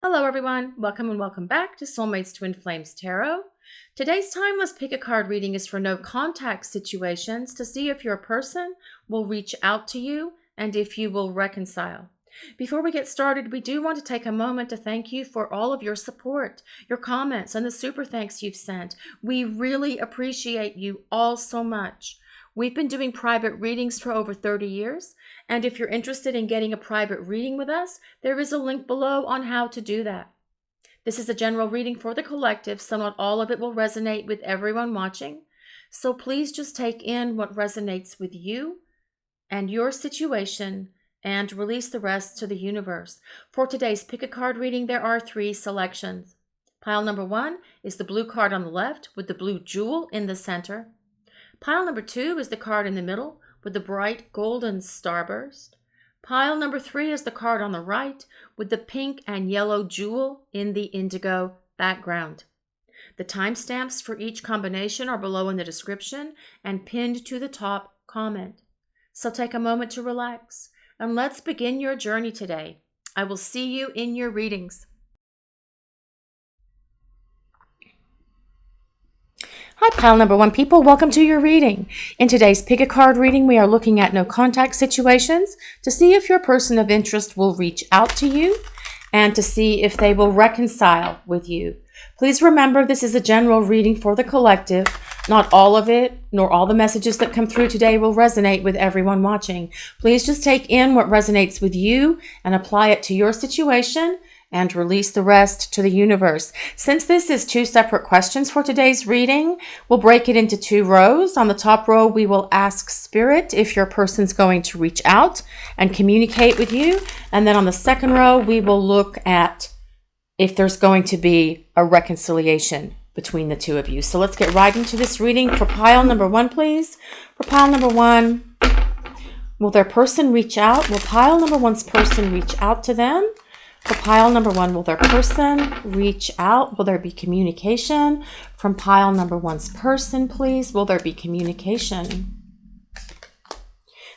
Hello everyone, welcome and welcome back to Soulmates Twin Flames Tarot. Today's timeless pick a card reading is for no contact situations to see if your person will reach out to you and if you will reconcile. Before we get started, we do want to take a moment to thank you for all of your support, your comments, and the super thanks you've sent. We really appreciate you all so much. We've been doing private readings for over 30 years, and if you're interested in getting a private reading with us, there is a link below on how to do that. This is a general reading for the collective, so not all of it will resonate with everyone watching. So please just take in what resonates with you and your situation and release the rest to the universe. For today's pick a card reading, there are 3 selections. Pile number 1 is the blue card on the left with the blue jewel in the center. Pile number 2 is the card in the middle with the bright golden starburst. Pile number 3 is the card on the right with the pink and yellow jewel in the indigo background. The timestamps for each combination are below in the description and pinned to the top comment. So take a moment to relax and let's begin your journey today. I will see you in your readings. Hi, pile number 1 people. Welcome to your reading. In today's pick a card reading, we are looking at no contact situations to see if your person of interest will reach out to you and to see if they will reconcile with you. Please remember, this is a general reading for the collective. Not all of it, nor all the messages that come through today will resonate with everyone watching. Please just take in what resonates with you and apply it to your situation and release the rest to the universe. Since this is 2 separate questions for today's reading, we'll break it into 2 rows. On the top row, we will ask Spirit if your person's going to reach out and communicate with you. And then on the second row, we will look at if there's going to be a reconciliation between the 2 of you. So let's get right into this reading. For pile number 1, please. For pile number 1, will their person reach out? Will pile number 1's person reach out to them? For pile number 1, will their person reach out? Will there be communication? From pile number 1's person, please, will there be communication?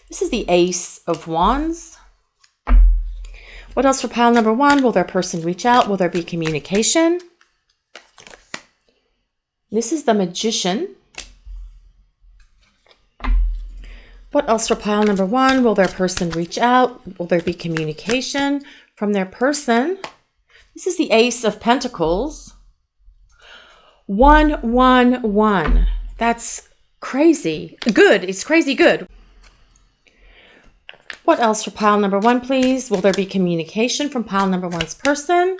This is the Ace of Wands. What else for pile number 1? Will their person reach out? Will there be communication? This is the Magician. What else for pile number 1? Will their person reach out? Will there be communication from their person? This is the Ace of Pentacles. 111. That's crazy. Good. It's crazy good. What else for pile number 1, please? Will there be communication from pile number 1's person?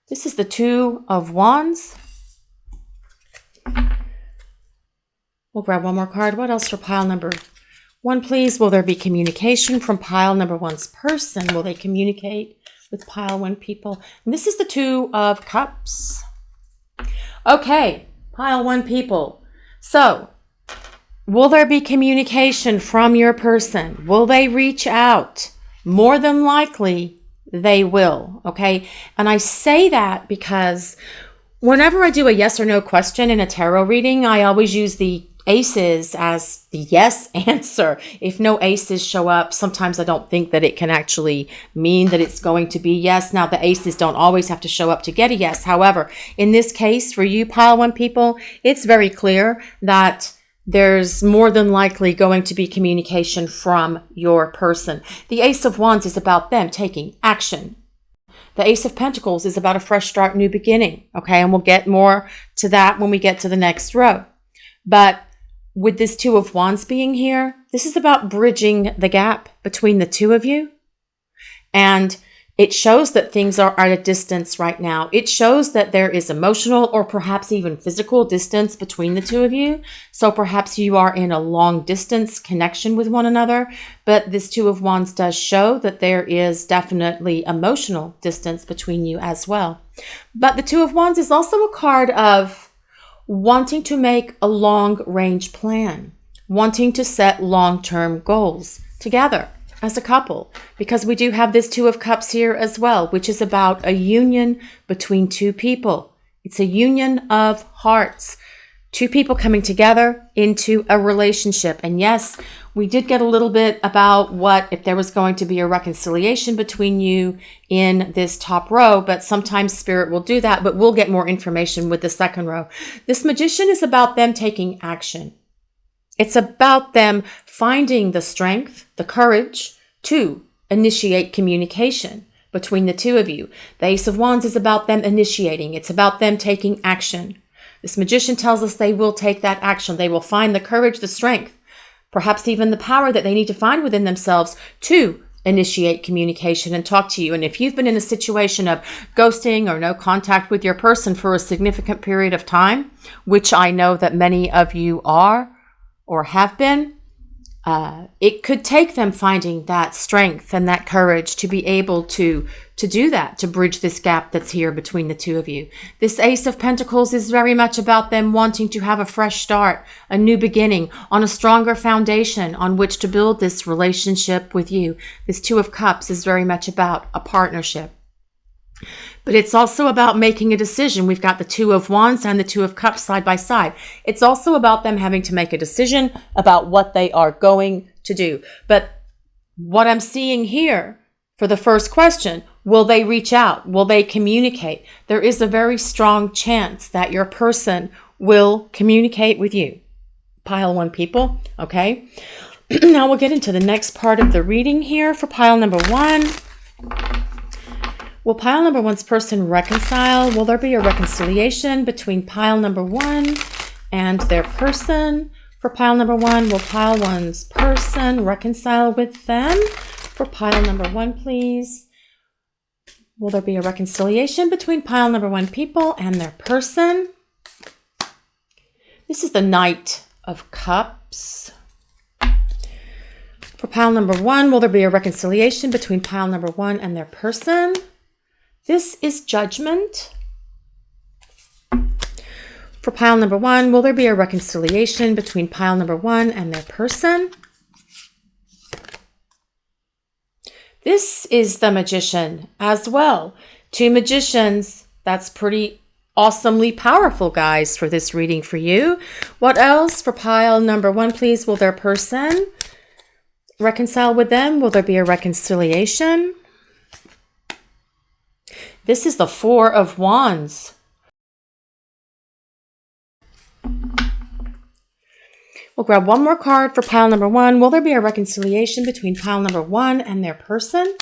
This is the 2 of Wands. We'll grab one more card. What else for pile number 1, please? Will there be communication from pile number 1's person? Will they communicate with pile 1 people? And this is the 2 of Cups. Okay, pile 1 people. So, will there be communication from your person? Will they reach out? More than likely, they will, okay? And I say that because whenever I do a yes or no question in a tarot reading, I always use the aces as the yes answer. If no aces show up, sometimes I don't think that it can actually mean that it's going to be yes. Now, the aces don't always have to show up to get a yes. However, in this case, for you pile 1 people, it's very clear that there's more than likely going to be communication from your person. The Ace of Wands is about them taking action. The Ace of Pentacles is about a fresh start, new beginning. Okay, and we'll get more to that when we get to the next row. But with this 2 of Wands being here, this is about bridging the gap between the 2 of you. And it shows that things are at a distance right now. It shows that there is emotional or perhaps even physical distance between the 2 of you. So perhaps you are in a long distance connection with one another. But this 2 of Wands does show that there is definitely emotional distance between you as well. But the 2 of Wands is also a card of wanting to make a long-range plan, wanting to set long-term goals together as a couple, because we do have this 2 of Cups here as well, which is about a union between 2 people. It's a union of hearts. Two people coming together into a relationship. And yes, we did get a little bit about what if there was going to be a reconciliation between you in this top row, but sometimes Spirit will do that, but we'll get more information with the second row. This Magician is about them taking action. It's about them finding the strength, the courage to initiate communication between the two of you. The Ace of Wands is about them initiating. It's about them taking action. This Magician tells us they will take that action. They will find the courage, the strength, perhaps even the power that they need to find within themselves to initiate communication and talk to you. And if you've been in a situation of ghosting or no contact with your person for a significant period of time, which I know that many of you are or have been, it could take them finding that strength and that courage to be able to do that, to bridge this gap that's here between the two of you. This Ace of Pentacles is very much about them wanting to have a fresh start, a new beginning, on a stronger foundation on which to build this relationship with you. This Two of Cups is very much about a partnership. But it's also about making a decision. We've got the Two of Wands and the Two of Cups side by side. It's also about them having to make a decision about what they are going to do. But what I'm seeing here for the first question, will they reach out? Will they communicate? There is a very strong chance that your person will communicate with you. Pile 1 people, okay? Now we'll get into the next part of the reading here for pile number 1. Will pile number 1's person reconcile? Will there be a reconciliation between pile number 1 and their person? For pile number 1, will pile 1's person reconcile with them? For pile number 1, please. Will there be a reconciliation between pile number 1 people and their person? This is the Knight of Cups. For pile number 1, will there be a reconciliation between pile number 1 and their person? This is Judgment. For pile number 1, will there be a reconciliation between pile number 1 and their person? This is the Magician as well. 2 magicians. That's pretty awesomely powerful, guys, for this reading for you. What else for pile number 1, please? Will their person reconcile with them? Will there be a reconciliation? This is the 4 of Wands. We'll grab one more card for pile number 1. Will there be a reconciliation between pile number 1 and their person?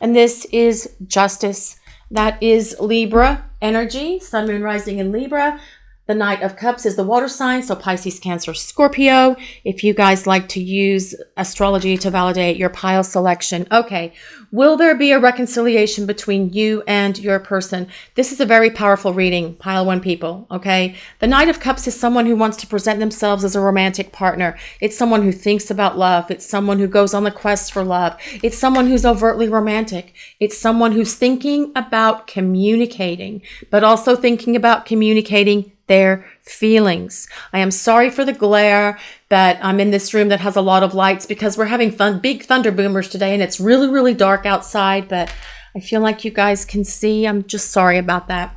And this is Justice. That is Libra energy, Sun, Moon, Rising in Libra. The Knight of Cups is the water sign, so Pisces, Cancer, Scorpio. If you guys like to use astrology to validate your pile selection. Okay, will there be a reconciliation between you and your person? This is a very powerful reading, pile 1 people, okay? The Knight of Cups is someone who wants to present themselves as a romantic partner. It's someone who thinks about love. It's someone who goes on the quest for love. It's someone who's overtly romantic. It's someone who's thinking about communicating, but also thinking about communicating their feelings. I am sorry for the glare, but I'm in this room that has a lot of lights because we're having big thunder boomers today, and it's really, really dark outside, but I feel like you guys can see. I'm just sorry about that.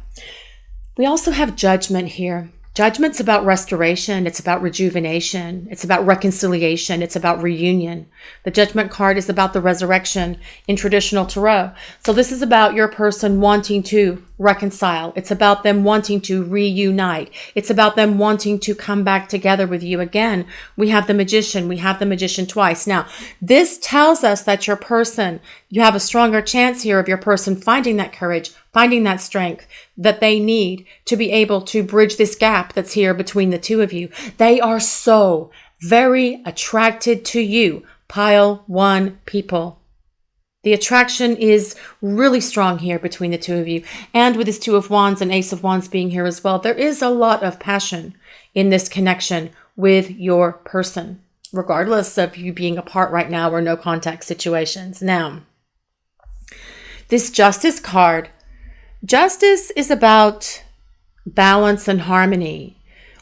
We also have Judgment here. Judgment's about restoration. It's about rejuvenation. It's about reconciliation. It's about reunion. The Judgment card is about the resurrection in traditional tarot. So this is about your person wanting to reconcile. It's about them wanting to reunite. It's about them wanting to come back together with you again. We have the Magician. We have the Magician twice. Now, this tells us that your person, you have a stronger chance here of your person finding that courage, finding that strength that they need to be able to bridge this gap that's here between the two of you. They are so very attracted to you, pile 1 people. The attraction is really strong here between the two of you. And with this 2 of Wands and Ace of Wands being here as well, there is a lot of passion in this connection with your person, regardless of you being apart right now or no contact situations. Now, this Justice card, Justice is about balance and harmony.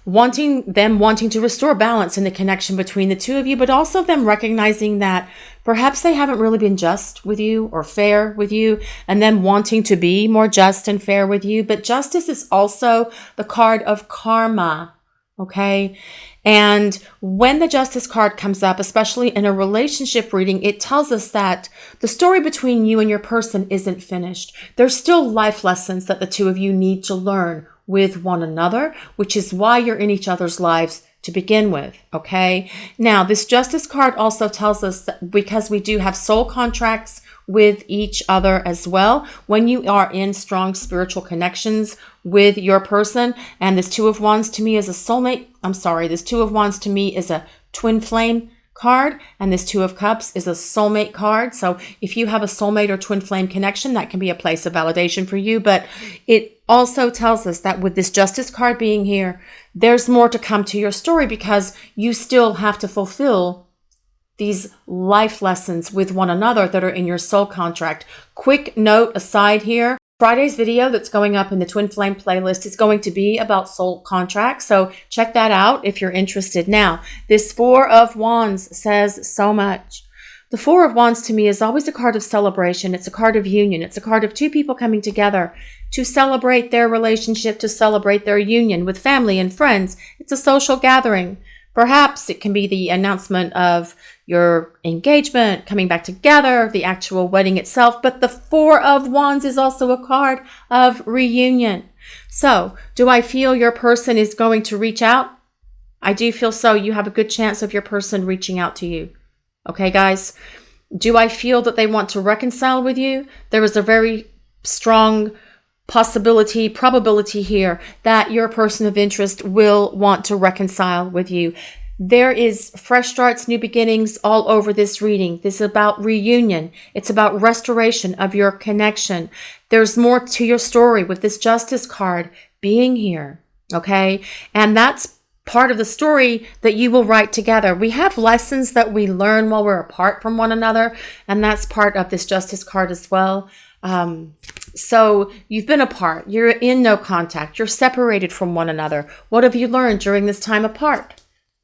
wanting to restore balance in the connection between the two of you, but also them recognizing that perhaps they haven't really been just with you or fair with you, and them wanting to be more just and fair with you. But justice is also the card of karma. Okay. And when the justice card comes up, especially in a relationship reading, it tells us that the story between you and your person isn't finished. There's still life lessons that the two of you need to learn with one another, which is why you're in each other's lives to begin with. Okay. Now, this justice card also tells us that because we do have soul contracts with each other as well, when you are in strong spiritual connections with your person, and this Two of Wands to me is a soulmate. This Two of Wands to me is a twin flame card, and this Two of Cups is a soulmate card. So if you have a soulmate or twin flame connection, that can be a place of validation for you. But it also tells us that with this justice card being here, there's more to come to your story because you still have to fulfill these life lessons with one another that are in your soul contract. Quick note aside here, Friday's video that's going up in the Twin Flame playlist is going to be about soul contracts. So check that out if you're interested. Now, this Four of Wands says so much. The Four of Wands to me is always a card of celebration. It's a card of union. It's a card of two people coming together to celebrate their relationship, to celebrate their union with family and friends. It's a social gathering. Perhaps it can be the announcement of your engagement, coming back together, the actual wedding itself. But the Four of Wands is also a card of reunion. So, do I feel your person is going to reach out? I do feel so. You have a good chance of your person reaching out to you. Okay, guys? Do I feel that they want to reconcile with you? There is a very strong probability here that your person of interest will want to reconcile with you. There is fresh starts, new beginnings all over this reading. This is about reunion. It's about restoration of your connection. There's more to your story with this justice card being here, okay? And that's part of the story that you will write together. We have lessons that we learn while we're apart from one another, and that's part of this justice card as well. So you've been apart. You're in no contact. You're separated from one another. What have you learned during this time apart?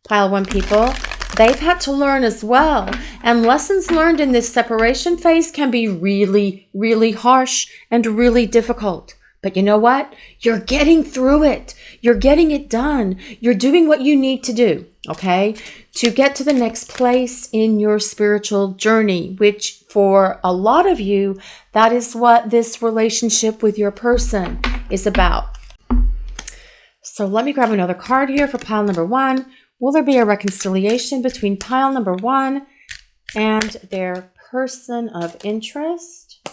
Pile one people, they've had to learn as well. And lessons learned in this separation phase can be really, really harsh and really difficult. But you know what? You're getting through it. You're getting it done. You're doing what you need to do, okay? To get to the next place in your spiritual journey, which for a lot of you, that is what this relationship with your person is about. So let me grab another card here for pile number one. Will there be a reconciliation between pile number one and their person of interest?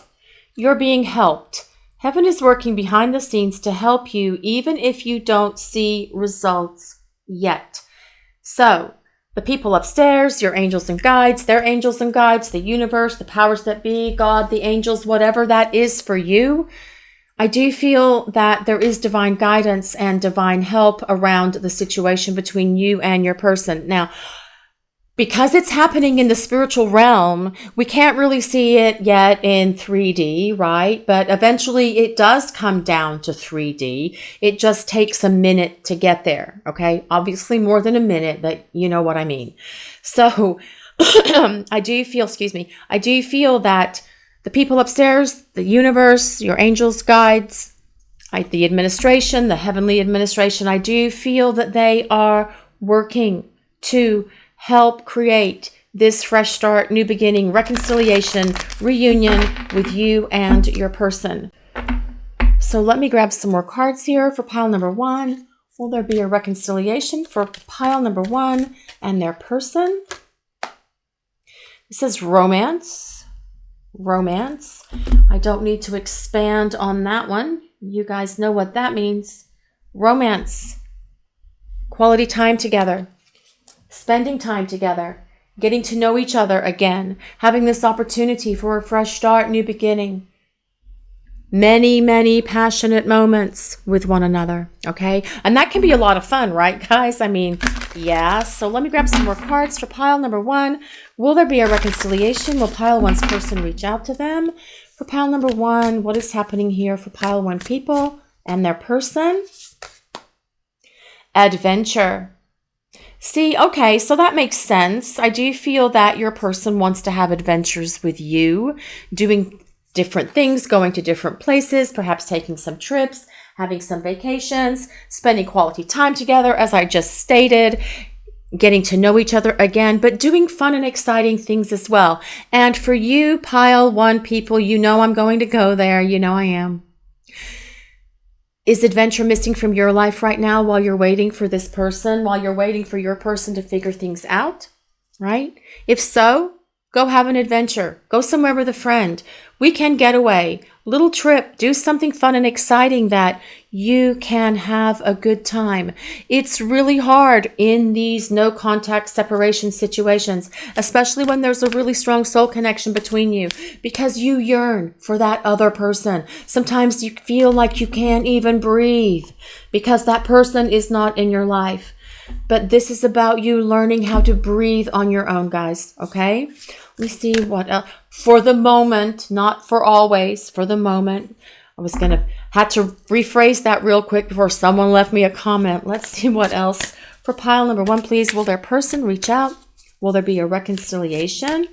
You're being helped. Heaven is working behind the scenes to help you, even if you don't see results yet. So, the people upstairs, your angels and guides, their angels and guides, the universe, the powers that be, God, the angels, whatever that is for you, I do feel that there is divine guidance and divine help around the situation between you and your person. Now, because it's happening in the spiritual realm, we can't really see it yet in 3D, right? But eventually it does come down to 3D. It just takes a minute to get there, okay? Obviously more than a minute, but you know what I mean. So I do feel that the people upstairs, the universe, your angels, guides, the administration, the heavenly administration, I do feel that they are working to help create this fresh start, new beginning, reconciliation, reunion with you and your person. So let me grab some more cards here for pile number one. Will there be a reconciliation for pile number one and their person? It says romance. Romance. I don't need to expand on that one. You guys know what that means. Romance. Quality time together. Spending time together, getting to know each other again, having this opportunity for a fresh start, new beginning. Many, many passionate moments with one another, okay? And that can be a lot of fun, right, guys? I mean, yeah. So let me grab some more cards for pile number one. Will there be a reconciliation? Will pile one's person reach out to them? For pile number one, what is happening here for pile one people and their person? Adventure. See, okay, so that makes sense. I do feel that your person wants to have adventures with you, doing different things, going to different places, perhaps taking some trips, having some vacations, spending quality time together, as I just stated, getting to know each other again, but doing fun and exciting things as well. And for you, pile one people, you know I'm going to go there. You know I am. Is adventure missing from your life right now while you're waiting for this person, while you're waiting for your person to figure things out, right? If so, go have an adventure. Go somewhere with a friend. Weekend getaway, little trip, do something fun and exciting that you can have a good time. It's really hard in these no contact separation situations, especially when there's a really strong soul connection between you, because you yearn for that other person. Sometimes you feel like you can't even breathe because that person is not in your life. But this is about you learning how to breathe on your own, guys, okay? Let me see what else. For the moment, not for always, for the moment. Had to rephrase that real quick before someone left me a comment. Let's see what else. For pile number one, please, will their person reach out? Will there be a reconciliation?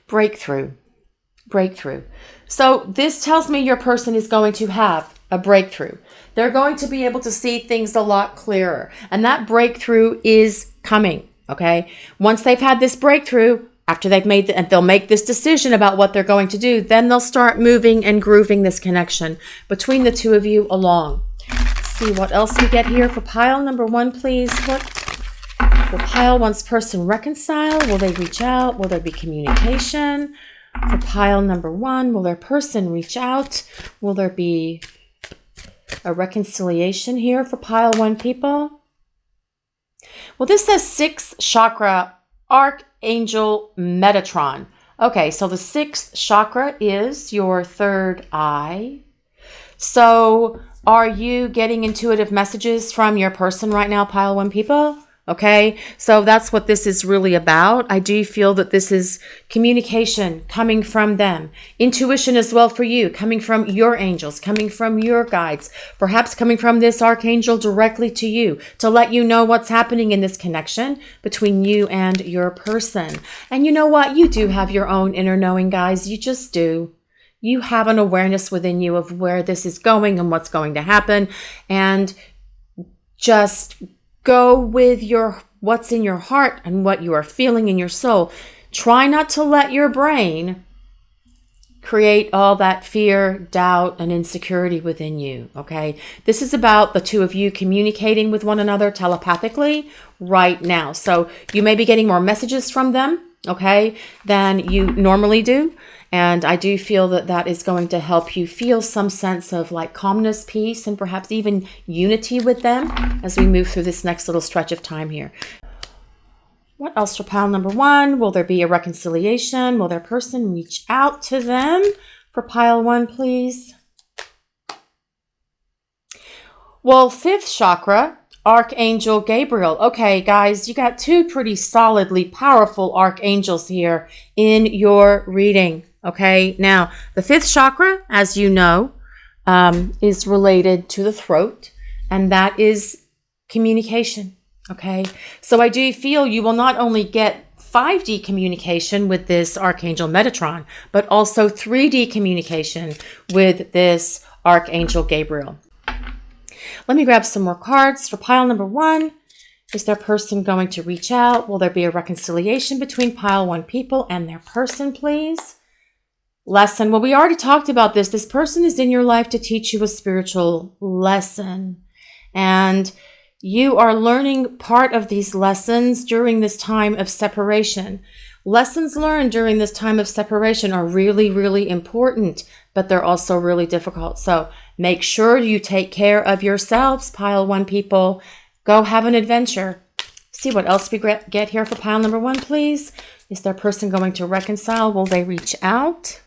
Breakthrough. Breakthrough. So this tells me your person is going to have a breakthrough. They're going to be able to see things a lot clearer. And that breakthrough is coming, okay? Once they've had this breakthrough, after they've made and they'll make this decision about what they're going to do, then they'll start moving and grooving this connection between the two of you along. Let's see what else we get here for pile number one, please. What will pile one's person reconcile? Will they reach out? Will there be communication? For pile number one, will their person reach out? Will there be a reconciliation here for pile one people? Well, this says 6th chakra, Archangel Metatron. Okay, so the 6th chakra is your third eye. So are you getting intuitive messages from your person right now, pile one people? Okay, so that's what this is really about. I do feel that this is communication coming from them. Intuition as well for you, coming from your angels, coming from your guides, perhaps coming from this archangel directly to you to let you know what's happening in this connection between you and your person. And you know what? You do have your own inner knowing, guys. You just do. You have an awareness within you of where this is going and what's going to happen. And just go with what's in your heart and what you are feeling in your soul. Try not to let your brain create all that fear, doubt, and insecurity within you, okay? This is about the two of you communicating with one another telepathically right now. So you may be getting more messages from them, okay, than you normally do. And I do feel that that is going to help you feel some sense of like calmness, peace, and perhaps even unity with them as we move through this next little stretch of time here. What else for pile number one? Will there be a reconciliation? Will their person reach out to them? For pile one, please. Well, 5th chakra, Archangel Gabriel. Okay, guys, you got two pretty solidly powerful archangels here in your reading. Okay, now the 5th chakra, as you know, is related to the throat, and that is communication. Okay, so I do feel you will not only get 5D communication with this Archangel Metatron, but also 3D communication with this Archangel Gabriel. Let me grab some more cards for pile number one. Is their person going to reach out? Will there be a reconciliation between pile one people and their person, please? Lesson. Well, we already talked about this. This person is in your life to teach you a spiritual lesson. And you are learning part of these lessons during this time of separation. Lessons learned during this time of separation are really, really important, but they're also really difficult. So make sure you take care of yourselves, pile one people. Go have an adventure. See what else we get here for pile number one, please. Is their person going to reconcile? Will they reach out?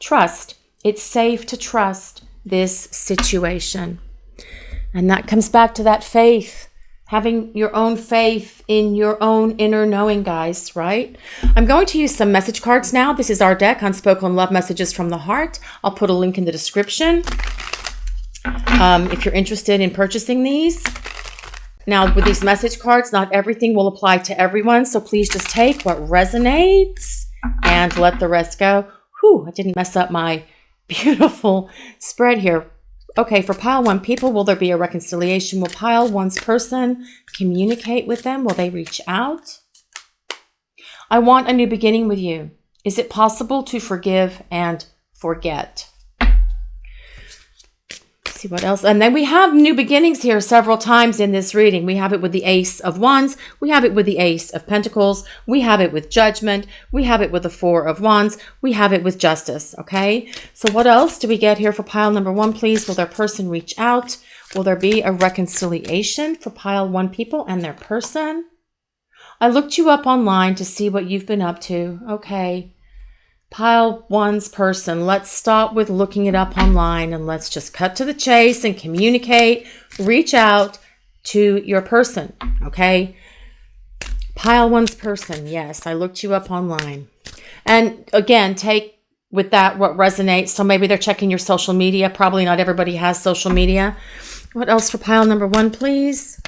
Trust. It's safe to trust this situation. And that comes back to that faith Having your own faith in your own inner knowing, guys, right? I'm going to use some message cards now. This is our deck, Unspoken Love Messages from the Heart. I'll put a link in the description if you're interested in purchasing these. Now, with these message cards, not everything will apply to everyone, so please just take what resonates and let the rest go. Whew, I didn't mess up my beautiful spread here. Okay, for pile 1 people, will there be a reconciliation? Will pile 1's person communicate with them? Will they reach out? I want a new beginning with you. Is it possible to forgive and forget? Let's see what else. And then we have new beginnings here several times in this reading. We have it with the Ace of Wands. We have it with the Ace of Pentacles. We have it with Judgment. We have it with the Four of Wands. We have it with Justice, okay? So what else do we get here for pile number 1, please? Will their person reach out? Will there be a reconciliation for pile 1 people and their person? I looked you up online to see what you've been up to. Okay. Pile 1's person. Let's stop with looking it up online and let's just cut to the chase and communicate. Reach out to your person, okay? Pile 1's person. Yes, I looked you up online. And again, take with that what resonates. So maybe they're checking your social media. Probably not everybody has social media. What else for pile number 1, please?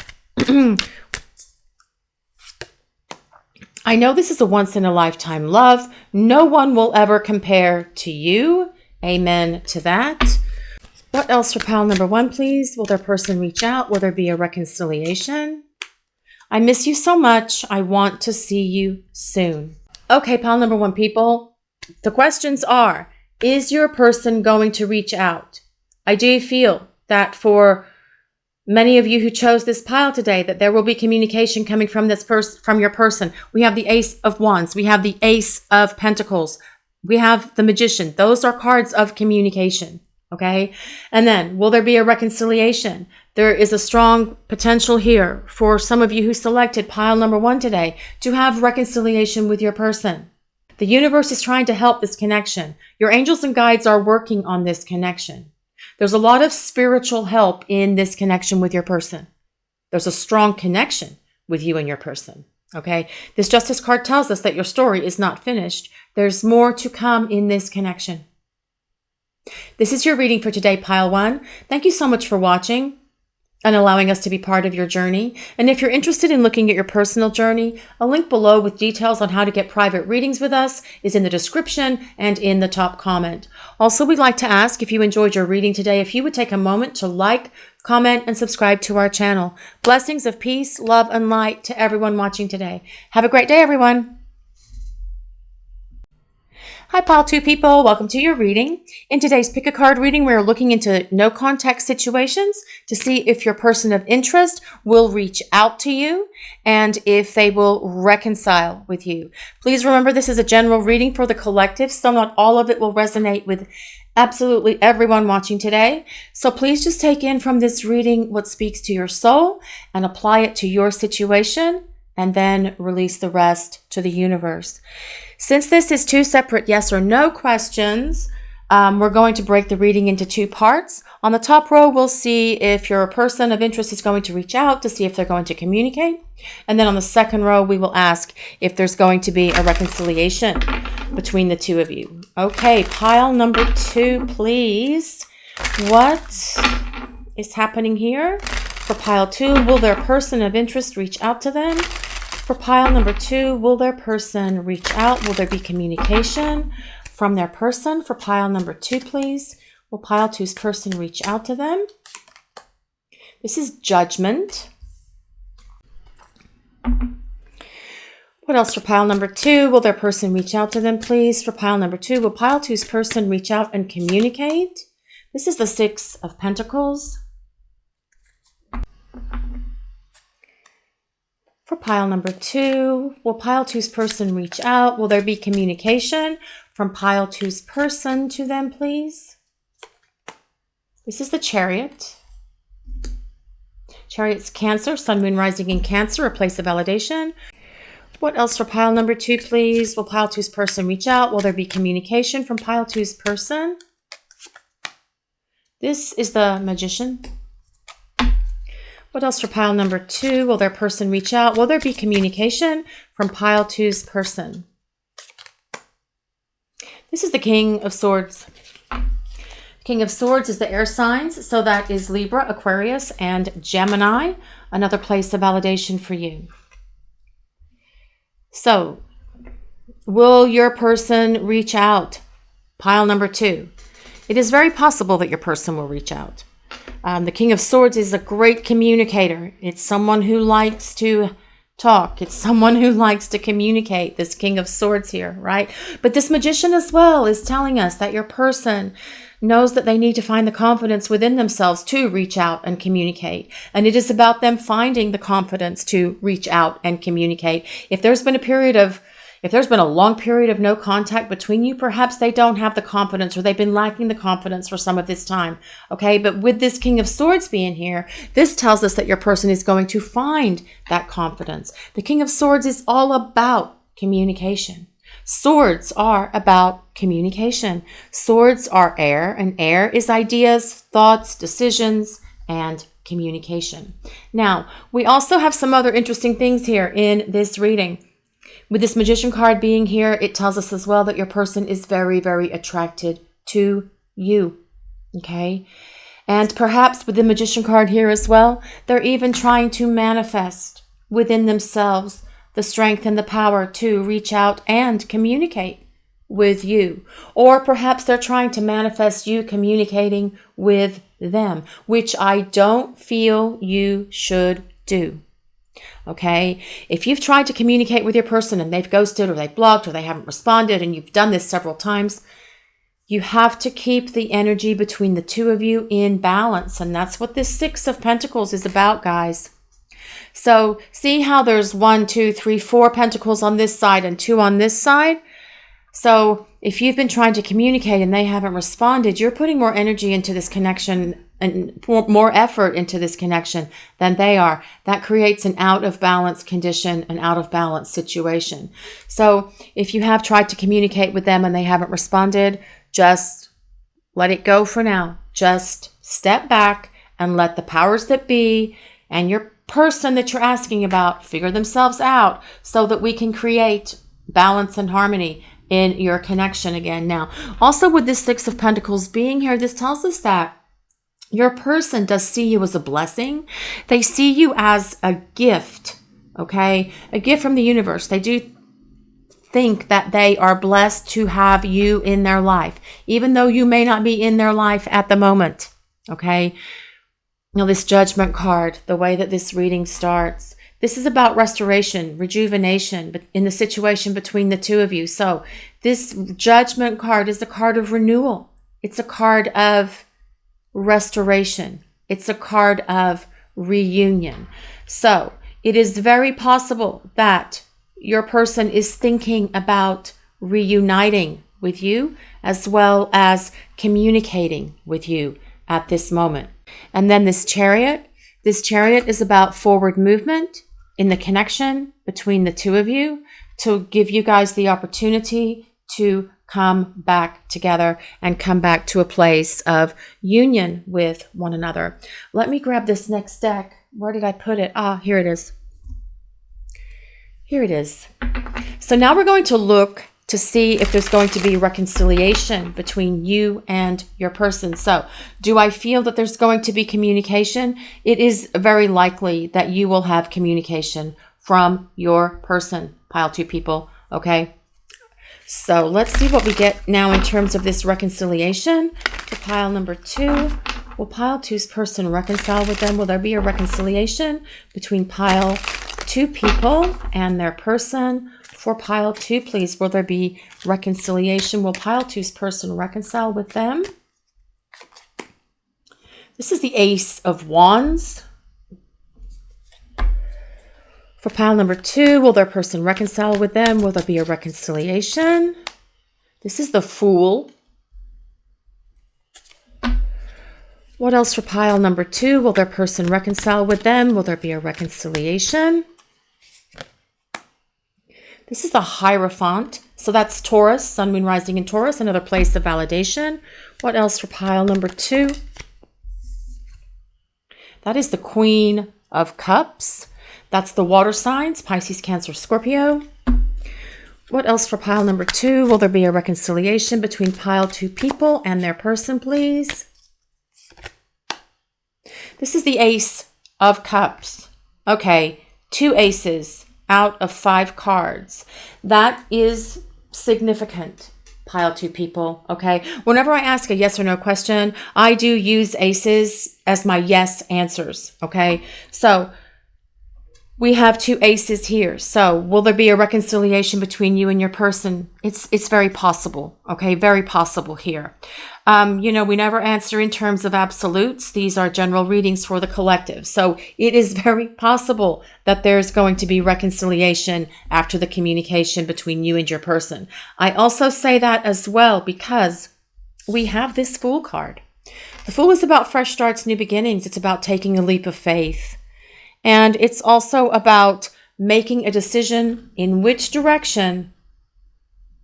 I know this is a once-in-a-lifetime love. No one will ever compare to you. Amen to that. What else for pile number 1, please? Will their person reach out? Will there be a reconciliation? I miss you so much. I want to see you soon. Okay, pile number 1, people. The questions are, is your person going to reach out? I do feel that for many of you who chose this pile today, that there will be communication coming from this from your person. We have the Ace of Wands. We have the Ace of Pentacles. We have the Magician. Those are cards of communication, okay? And then, will there be a reconciliation? There is a strong potential here for some of you who selected pile number 1 today to have reconciliation with your person. The universe is trying to help this connection. Your angels and guides are working on this connection. There's a lot of spiritual help in this connection with your person. There's a strong connection with you and your person, okay? This Justice card tells us that your story is not finished. There's more to come in this connection. This is your reading for today, pile 1. Thank you so much for watching and allowing us to be part of your journey. And if you're interested in looking at your personal journey, a link below with details on how to get private readings with us is in the description and in the top comment. Also, we'd like to ask, if you enjoyed your reading today, if you would take a moment to like, comment, and subscribe to our channel. Blessings of peace, love, and light to everyone watching today. Have a great day, everyone. Hi, pile 2 people. Welcome to your reading. In today's Pick a Card reading, we're looking into no contact situations to see if your person of interest will reach out to you and if they will reconcile with you. Please remember, this is a general reading for the collective, so not all of it will resonate with absolutely everyone watching today. So please just take in from this reading what speaks to your soul and apply it to your situation, and then release the rest to the universe. Since this is 2 separate yes or no questions, we're going to break the reading into 2 parts. On the top row, we'll see if your person of interest is going to reach out to see if they're going to communicate. And then on the second row, we will ask if there's going to be a reconciliation between the 2 of you. Okay, pile number 2, please. What is happening here? For pile 2, will their person of interest reach out to them? For pile number 2, will their person reach out? Will there be communication from their person? For pile number 2, please. Will pile 2's person reach out to them? This is Judgment. What else for pile number 2? Will their person reach out to them, please? For pile number 2, will pile 2's person reach out and communicate? This is the 6 of Pentacles. For pile number 2, will pile 2's person reach out? Will there be communication from pile 2's person to them, please? This is the Chariot. Chariot's Cancer, Sun, Moon, Rising in Cancer, a place of validation. What else for pile number 2, please? Will pile 2's person reach out? Will there be communication from pile 2's person? This is the Magician. What else for pile number 2? Will their person reach out? Will there be communication from pile 2's person? This is the King of Swords. King of Swords is the air signs. So that is Libra, Aquarius, and Gemini. Another place of validation for you. So, will your person reach out? Pile number 2. It is very possible that your person will reach out. The King of Swords is a great communicator. It's someone who likes to talk. It's someone who likes to communicate, this King of Swords here, right? But this Magician as well is telling us that your person knows that they need to find the confidence within themselves to reach out and communicate. And it is about them finding the confidence to reach out and communicate. If there's been a long period of no contact between you, perhaps they don't have the confidence, or they've been lacking the confidence for some of this time. Okay, but with this King of Swords being here, this tells us that your person is going to find that confidence. The King of Swords is all about communication. Swords are about communication. Swords are air, and air is ideas, thoughts, decisions, and communication. Now, we also have some other interesting things here in this reading. With this Magician card being here, it tells us as well that your person is very, very attracted to you. Okay? And perhaps with the Magician card here as well, they're even trying to manifest within themselves the strength and the power to reach out and communicate with you. Or perhaps they're trying to manifest you communicating with them, which I don't feel you should do. Okay, if you've tried to communicate with your person and they've ghosted, or they've blocked, or they haven't responded, and you've done this several times, you have to keep the energy between the two of you in balance. And that's what this Six of Pentacles is about, guys. So see how there's 1, 2, 3, 4 pentacles on this side and 2 on this side. So if you've been trying to communicate and they haven't responded, you're putting more energy into this connection and more effort into this connection than they are. That creates an out of balance condition, an out of balance situation. So if you have tried to communicate with them and they haven't responded, just let it go for now. Just step back and let the powers that be and your person that you're asking about figure themselves out, so that we can create balance and harmony in your connection again. Now, also with this Six of Pentacles being here, this tells us that your person does see you as a blessing. They see you as a gift, okay? A gift from the universe. They do think that they are blessed to have you in their life, even though you may not be in their life at the moment, okay? Now, this Judgment card, the way that this reading starts, this is about restoration, rejuvenation, but in the situation between the two of you. So this Judgment card is a card of renewal. It's a card of restoration. It's a card of reunion. So it is very possible that your person is thinking about reuniting with you, as well as communicating with you at this moment. And then this Chariot is about forward movement in the connection between the two of you, to give you guys the opportunity to come back together and come back to a place of union with one another. Let me grab this next deck. Where did I put it? Ah, here it is. Here it is. So now we're going to look to see if there's going to be reconciliation between you and your person. So do I feel that there's going to be communication? It is very likely that you will have communication from your person, pile 2 people, okay? So let's see what we get now in terms of this reconciliation for pile number 2. Will pile 2's person reconcile with them? Will there be a reconciliation between pile 2 people and their person? For pile 2, please, will there be reconciliation? Will pile 2's person reconcile with them? This is the Ace of Wands. For pile number 2, will their person reconcile with them? Will there be a reconciliation? This is the Fool. What else for pile number 2? Will their person reconcile with them? Will there be a reconciliation? This is the Hierophant. So that's Taurus, Sun, Moon, Rising in Taurus, another place of validation. What else for pile number 2? That is the Queen of Cups. That's the water signs, Pisces, Cancer, Scorpio. What else for pile number 2? Will there be a reconciliation between pile 2 people and their person, please? This is the Ace of Cups. Okay, 2 aces out of 5 cards. That is significant, pile 2 people, okay? Whenever I ask a yes or no question, I do use aces as my yes answers, okay? So we have 2 aces here. So will there be a reconciliation between you and your person? It's very possible, okay? Very possible here. You know, we never answer in terms of absolutes. These are general readings for the collective. So it is very possible that there's going to be reconciliation after the communication between you and your person. I also say that as well because we have this Fool card. The Fool is about fresh starts, new beginnings. It's about taking a leap of faith. And it's also about making a decision in which direction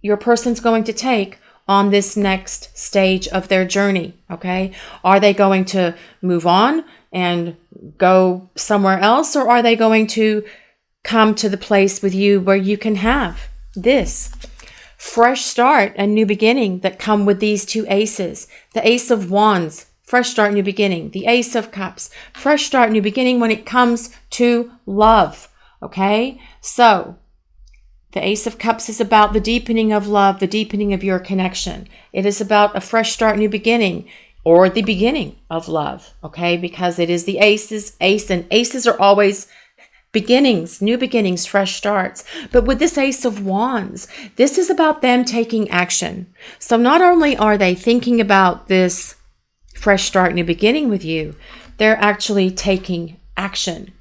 your person's going to take on this next stage of their journey, okay? Are they going to move on and go somewhere else, or are they going to come to the place with you where you can have this fresh start and new beginning that come with these 2 aces? The Ace of Wands, fresh start, new beginning. The Ace of Cups, fresh start, new beginning when it comes to love, okay? So the Ace of Cups is about the deepening of love, the deepening of your connection. It is about a fresh start, new beginning, or the beginning of love, okay? Because it is the ace, and aces are always beginnings, new beginnings, fresh starts. But with this Ace of Wands, this is about them taking action. So not only are they thinking about this fresh start, new beginning with you, they're actually taking action,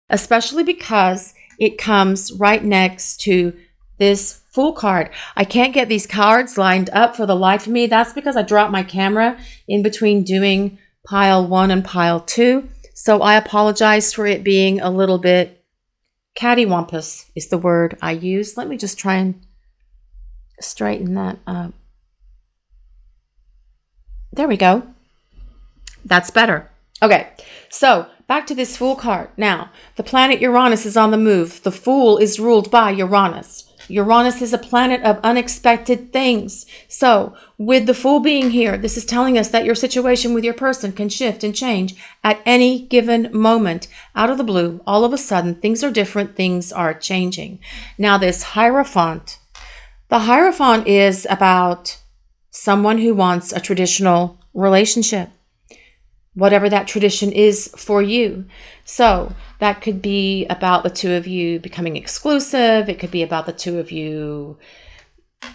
especially because it comes right next to this Fool card. I can't get these cards lined up for the life of me. That's because I dropped my camera in between doing pile 1 and pile 2. So I apologize for it being a little bit cattywampus is the word I use. Let me just try and straighten that up. There we go. That's better. Okay, so back to this Fool card. Now, the planet Uranus is on the move. The Fool is ruled by Uranus. Uranus is a planet of unexpected things. So with the Fool being here, this is telling us that your situation with your person can shift and change at any given moment. Out of the blue, all of a sudden, things are different, things are changing. Now this Hierophant, the Hierophant is about someone who wants a traditional relationship, whatever that tradition is for you. So that could be about the 2 of you becoming exclusive. It could be about the 2 of you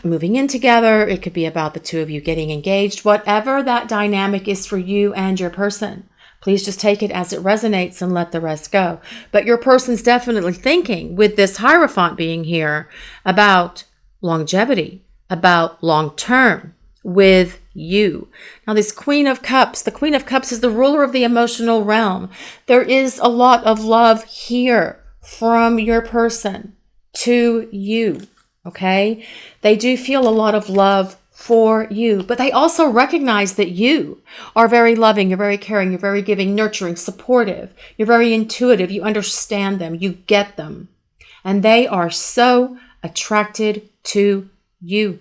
moving in together. It could be about the 2 of you getting engaged. Whatever that dynamic is for you and your person, please just take it as it resonates and let the rest go. But your person's definitely thinking, with this Hierophant being here, about longevity, about long term with you. Now this Queen of Cups, the Queen of Cups is the ruler of the emotional realm. There is a lot of love here from your person to you, okay? They do feel a lot of love for you, but they also recognize that you are very loving, you're very caring, you're very giving, nurturing, supportive, you're very intuitive, you understand them, you get them, and they are so attracted to you.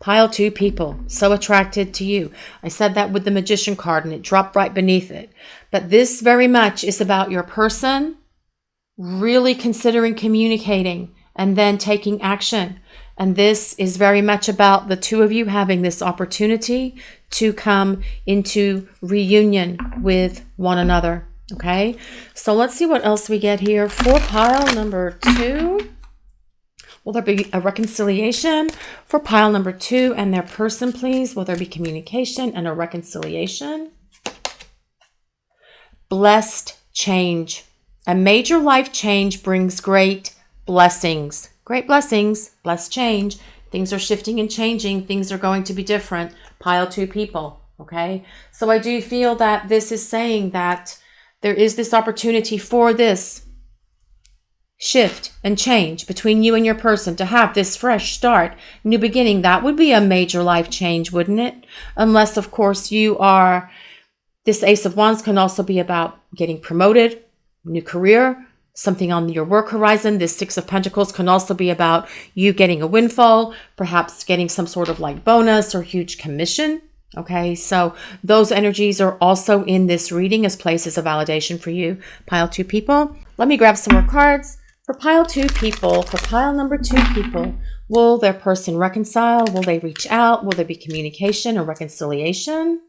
Pile 2 people, so attracted to you. I said that with the Magician card and it dropped right beneath it. But this very much is about your person really considering communicating and then taking action. And this is very much about the 2 of you having this opportunity to come into reunion with one another. Okay, so let's see what else we get here for pile number 2. Will there be a reconciliation for pile number 2 and their person, please? Will there be communication and a reconciliation? Blessed change. A major life change brings great blessings. Great blessings, blessed change. Things are shifting and changing. Things are going to be different. Pile 2 people, okay? So I do feel that this is saying that there is this opportunity for this shift and change between you and your person to have this fresh start, new beginning. That would be a major life change, wouldn't it? Unless, of course, you are, this Ace of Wands can also be about getting promoted, new career, something on your work horizon. This Six of Pentacles can also be about you getting a windfall, perhaps getting some sort of like bonus or huge commission. Okay, so those energies are also in this reading as places of validation for you, pile 2 people. Let me grab some more cards. For pile 2 people, for pile number 2 people, will their person reconcile? Will they reach out? Will there be communication or reconciliation?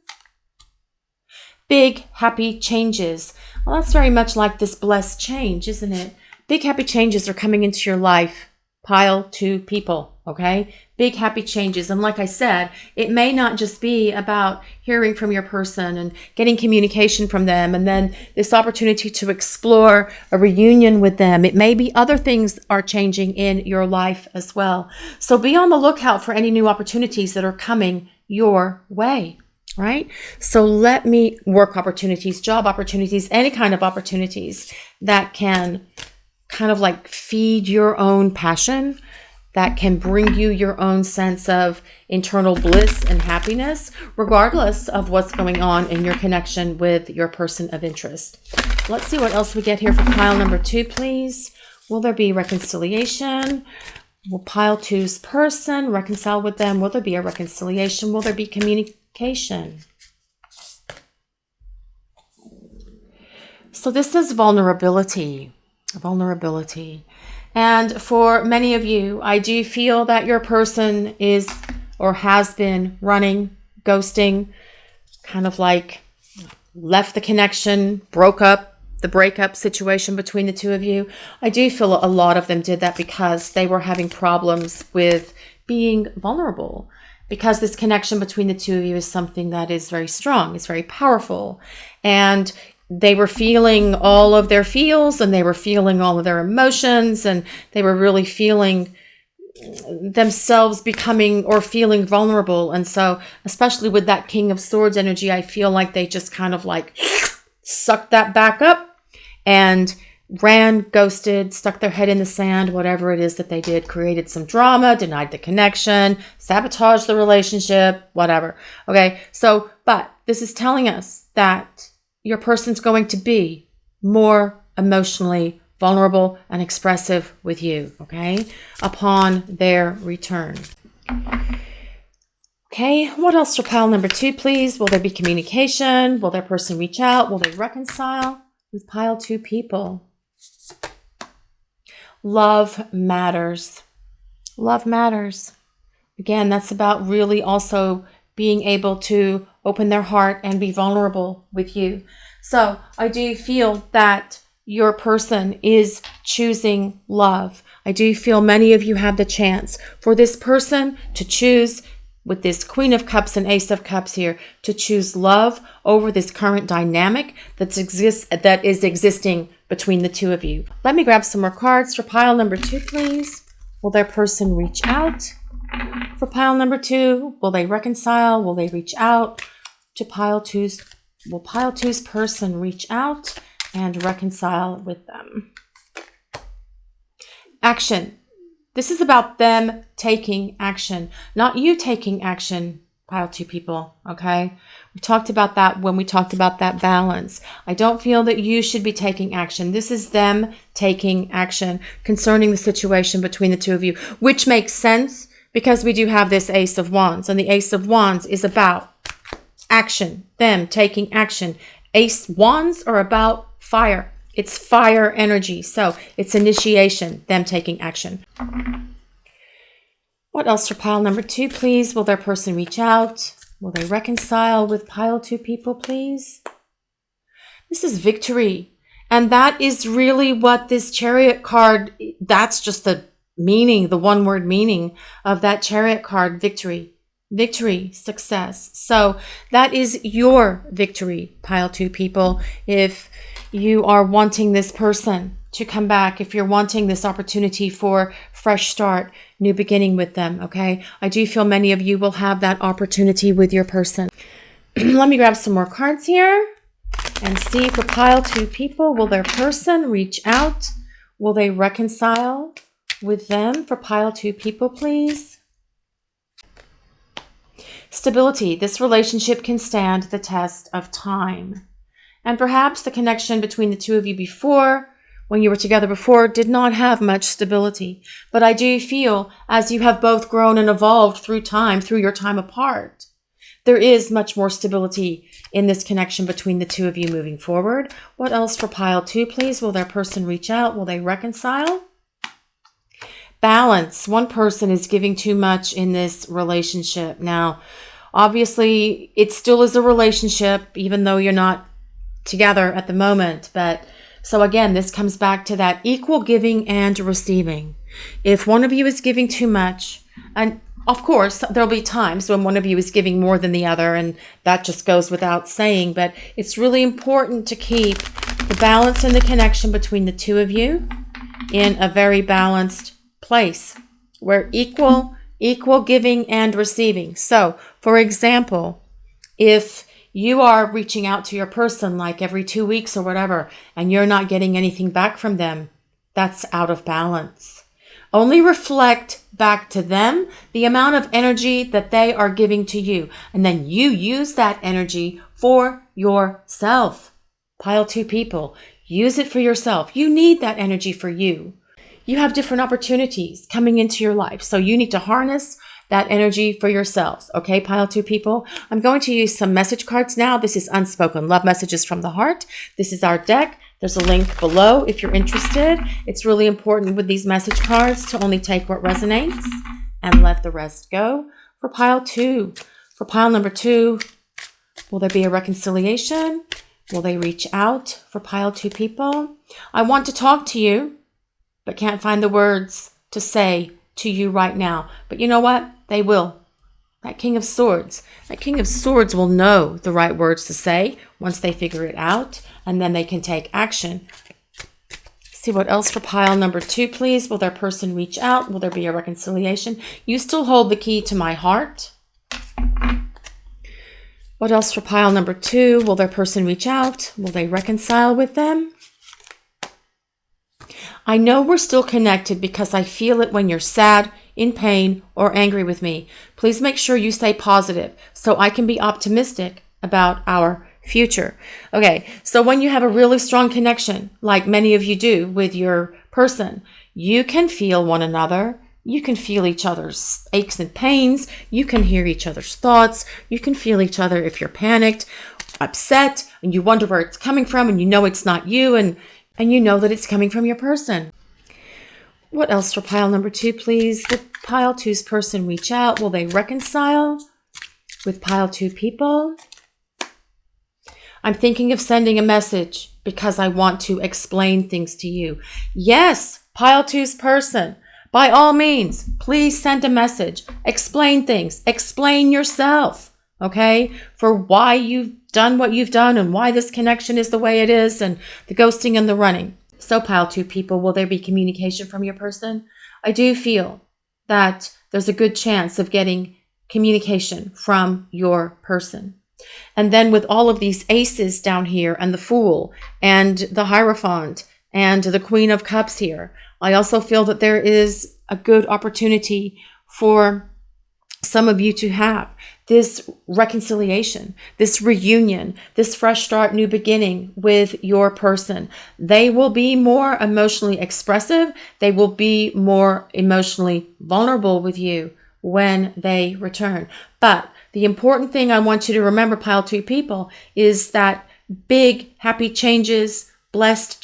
Big, happy changes. Well, that's very much like this blessed change, isn't it? Big, happy changes are coming into your life, pile 2 people, okay? Big, happy changes. And like I said, it may not just be about hearing from your person and getting communication from them and then this opportunity to explore a reunion with them. It may be other things are changing in your life as well. So be on the lookout for any new opportunities that are coming your way. Right? So let me work opportunities, job opportunities, any kind of opportunities that can kind of like feed your own passion, that can bring you your own sense of internal bliss and happiness, regardless of what's going on in your connection with your person of interest. Let's see what else we get here for pile number 2, please. Will there be reconciliation? Will pile 2's person reconcile with them? Will there be a reconciliation? Will there be communication? So this is vulnerability. And for many of you, I do feel that your person is or has been running, ghosting, kind of like left the connection, broke up, the breakup situation between the two of you. I do feel a lot of them did that because they were having problems with being vulnerable. Because this connection between the two of you is something that is very strong, it's very powerful. And they were feeling all of their feels and they were feeling all of their emotions and they were really feeling themselves becoming or feeling vulnerable. And so, especially with that King of Swords energy, I feel like they just kind of like sucked that back up and ran, ghosted, stuck their head in the sand, whatever it is that they did, created some drama, denied the connection, sabotaged the relationship, whatever. Okay, so, but this is telling us that your person's going to be more emotionally vulnerable and expressive with you, okay, upon their return. Okay, what else for pile number 2, please? Will there be communication? Will their person reach out? Will they reconcile with pile 2 people? Love matters. Love matters. Again, that's about really also being able to open their heart and be vulnerable with you. So I do feel that your person is choosing love. I do feel many of you have the chance for this person to choose, with this Queen of Cups and Ace of Cups here, to choose love over this current dynamic that is existing between the two of you. Let me grab some more cards for pile number 2, please. Will their person reach out? For pile number 2, will they reconcile? Will they reach out to pile 2's? Will pile 2's person reach out and reconcile with them? Action. This is about them taking action, not you taking action, pile 2 people, okay? We talked about that when we talked about that balance. I don't feel that you should be taking action. This is them taking action concerning the situation between the two of you, which makes sense because we do have this Ace of Wands, and the Ace of Wands is about action, them taking action. Ace Wands are about fire. It's fire energy. So it's initiation, them taking action. What else for pile number 2, please? Will their person reach out? Will they reconcile with pile 2 people, please? This is victory. And that is really what this Chariot card, that's just the meaning, the one-word meaning of that Chariot card, victory. Victory, success. So that is your victory, pile 2 people. If you are wanting this person to come back, if you're wanting this opportunity for fresh start, new beginning with them, okay? I do feel many of you will have that opportunity with your person. Let me grab some more cards here and see for pile 2 people, will their person reach out? Will they reconcile with them for pile 2 people, please? Stability. This relationship can stand the test of time. And perhaps the connection between the two of you before, when you were together before, did not have much stability. But I do feel as you have both grown and evolved through time, through your time apart, there is much more stability in this connection between the two of you moving forward. What else for pile 2, please? Will their person reach out? Will they reconcile? Balance. One person is giving too much in this relationship. Now, obviously, it still is a relationship, even though you're not together at the moment. But so again, this comes back to that equal giving and receiving. If one of you is giving too much, and of course, there'll be times when one of you is giving more than the other, and that just goes without saying, but it's really important to keep the balance and the connection between the two of you in a very balanced place where equal giving and receiving. So, for example, if you are reaching out to your person like every 2 weeks or whatever, and you're not getting anything back from them, that's out of balance. Only reflect back to them the amount of energy that they are giving to you. And then you use that energy for yourself. Pile 2 people, use it for yourself. You need that energy for you. You have different opportunities coming into your life. So you need to harness that energy for yourselves. Okay, pile 2 people. I'm going to use some message cards now. This is Unspoken Love Messages from the Heart. This is our deck. There's a link below if you're interested. It's really important with these message cards to only take what resonates and let the rest go. For pile 2, for pile number 2, will there be a reconciliation? Will they reach out for pile 2 people? I want to talk to you, but can't find the words to say to you right now. But you know what? They will. That King of Swords will know the right words to say once they figure it out, and then they can take action. See what else for pile number 2, please. Will their person reach out? Will there be a reconciliation? You still hold the key to my heart. What else for pile number 2? Will their person reach out? Will they reconcile with them? I know we're still connected because I feel it when you're sad, in pain, or angry with me. Please make sure you stay positive so I can be optimistic about our future. Okay, so when you have a really strong connection, like many of you do with your person, you can feel one another. You can feel each other's aches and pains. You can hear each other's thoughts. You can feel each other if you're panicked, upset, and you wonder where it's coming from, and you know it's not you, and you know that it's coming from your person. What else for pile number 2, please? Will pile 2's person reach out? Will they reconcile with pile 2 people? I'm thinking of sending a message because I want to explain things to you. Yes, pile 2's person. By all means, please send a message. Explain things. Explain yourself, okay? For why you've done what you've done and why this connection is the way it is and the ghosting and the running. So pile 2 people, will there be communication from your person? I do feel that there's a good chance of getting communication from your person. And then with all of these aces down here and the Fool and the Hierophant and the Queen of Cups here, I also feel that there is a good opportunity for some of you to have this reconciliation, this reunion, this fresh start, new beginning with your person. They will be more emotionally expressive. They will be more emotionally vulnerable with you when they return. But the important thing I want you to remember, pile 2 people, is that big, happy changes, blessed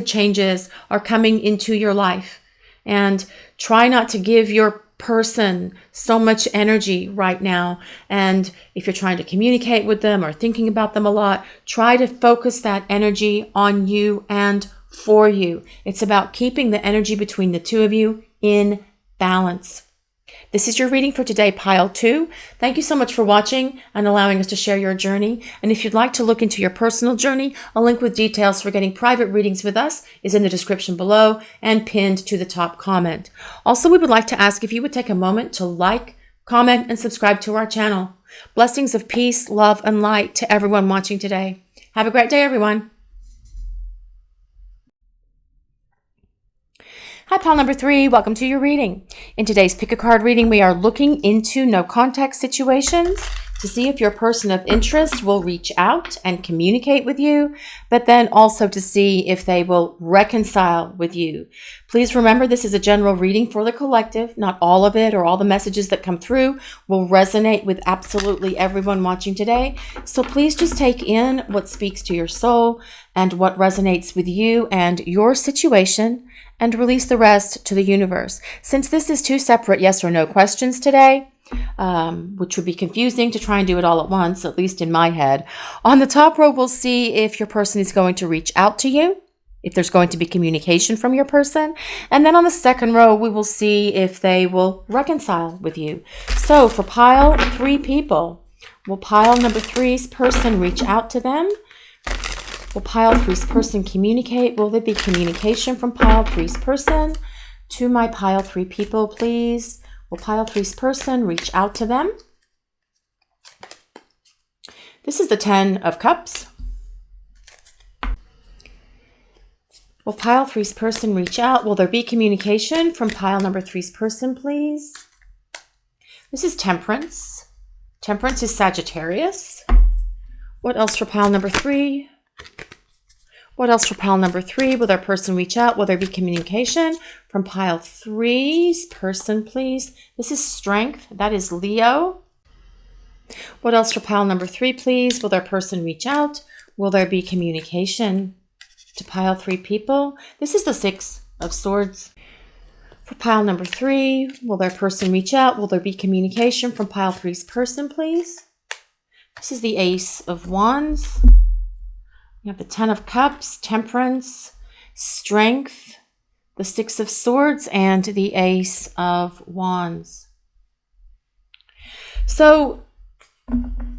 changes are coming into your life. And try not to give your person so much energy right now. And if you're trying to communicate with them or thinking about them a lot, try to focus that energy on you and for you. It's about keeping the energy between the two of you in balance. This is your reading for today, pile 2. Thank you so much for watching and allowing us to share your journey. And if you'd like to look into your personal journey, a link with details for getting private readings with us is in the description below and pinned to the top comment. Also, we would like to ask if you would take a moment to like, comment, and subscribe to our channel. Blessings of peace, love, and light to everyone watching today. Have a great day, everyone. Hi, pile number 3. Welcome to your reading. In today's pick a card reading, we are looking into no contact situations. to see if your person of interest will reach out and communicate with you, but then also to see if they will reconcile with you. Please remember, this is a general reading for the collective. Not all of it or all the messages that come through will resonate with absolutely everyone watching today. So please just take in what speaks to your soul and what resonates with you and your situation, and release the rest to the universe. Since this is 2 separate yes or no questions today, which would be confusing to try and do it all at once, at least in my head, on the top row, we'll see if your person is going to reach out to you, if there's going to be communication from your person. And then on the second row, we will see if they will reconcile with you. So for pile 3 people, will pile number 3's person reach out to them? Will pile 3's person communicate? Will there be communication from pile 3's person to my pile 3 people, please? Will pile 3's person reach out to them? This is the 10 of Cups. Will pile 3's person reach out? Will there be communication from pile number 3's person, please? This is Temperance. Temperance is Sagittarius. What else for pile number 3? What else for pile number 3? Will their person reach out? Will there be communication from pile 3's person, please? This is Strength. That is Leo. What else for pile number 3, please? Will their person reach out? Will there be communication to pile 3 people? This is the 6 of Swords. For pile number 3, will their person reach out? Will there be communication from pile 3's person, please? This is the Ace of Wands. You have the 10 of Cups, Temperance, Strength, the 6 of Swords, and the Ace of Wands. So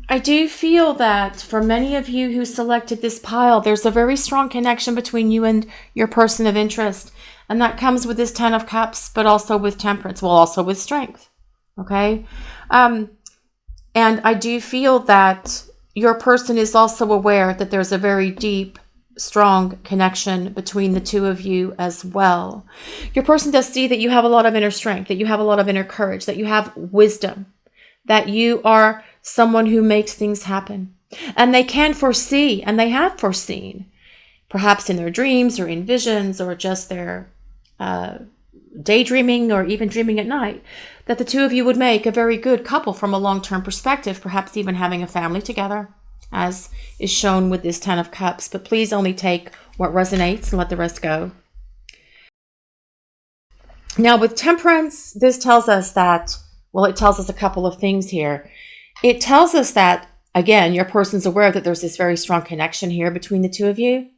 I do feel that for many of you who selected this pile, there's a very strong connection between you and your person of interest. And that comes with this 10 of Cups, but also with Temperance, well, also with Strength. Okay? And I do feel that your person is also aware that there's a very deep, strong connection between the 2 of you as well. Your person does see that you have a lot of inner strength, that you have a lot of inner courage, that you have wisdom, that you are someone who makes things happen. And they can foresee, and they have foreseen, perhaps in their dreams or in visions or just their daydreaming or even dreaming at night, that the 2 of you would make a very good couple from a long-term perspective, perhaps even having a family together, as is shown with this 10 of Cups. But please only take what resonates and let the rest go. Now with Temperance, this tells us that, well, it tells us a couple of things here. It tells us that, again, your person's aware that there's this very strong connection here between the 2 of you.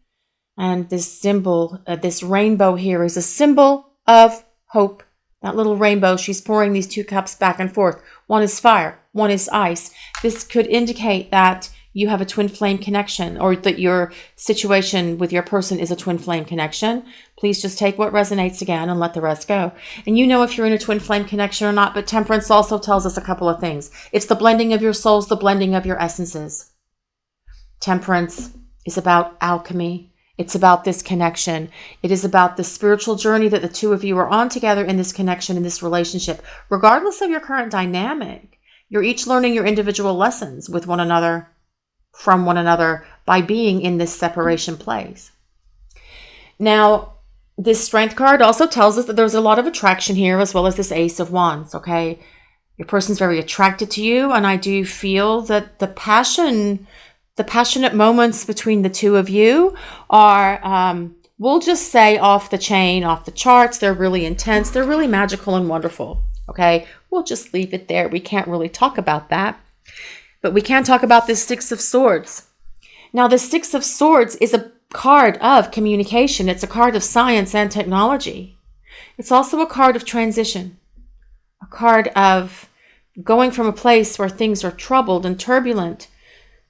And this symbol, this rainbow here, is a symbol of hope. That little rainbow, she's pouring these 2 cups back and forth. One is fire, one is ice. This could indicate that you have a twin flame connection, or that your situation with your person is a twin flame connection. Please just take what resonates again and let the rest go. And you know if you're in a twin flame connection or not, but Temperance also tells us a couple of things. It's the blending of your souls, the blending of your essences. Temperance is about alchemy. It's about this connection. It is about the spiritual journey that the 2 of you are on together in this connection, in this relationship. Regardless of your current dynamic, you're each learning your individual lessons with one another, from one another, by being in this separation place. Now, this Strength card also tells us that there's a lot of attraction here, as well as this Ace of Wands, okay? Your person's very attracted to you, and I do feel that the passionate moments between the 2 of you are, we'll just say, off the chain, off the charts. They're really intense. They're really magical and wonderful. Okay, we'll just leave it there. We can't really talk about that. But we can talk about this 6 of Swords. Now, the 6 of Swords is a card of communication. It's a card of science and technology. It's also a card of transition. A card of going from a place where things are troubled and turbulent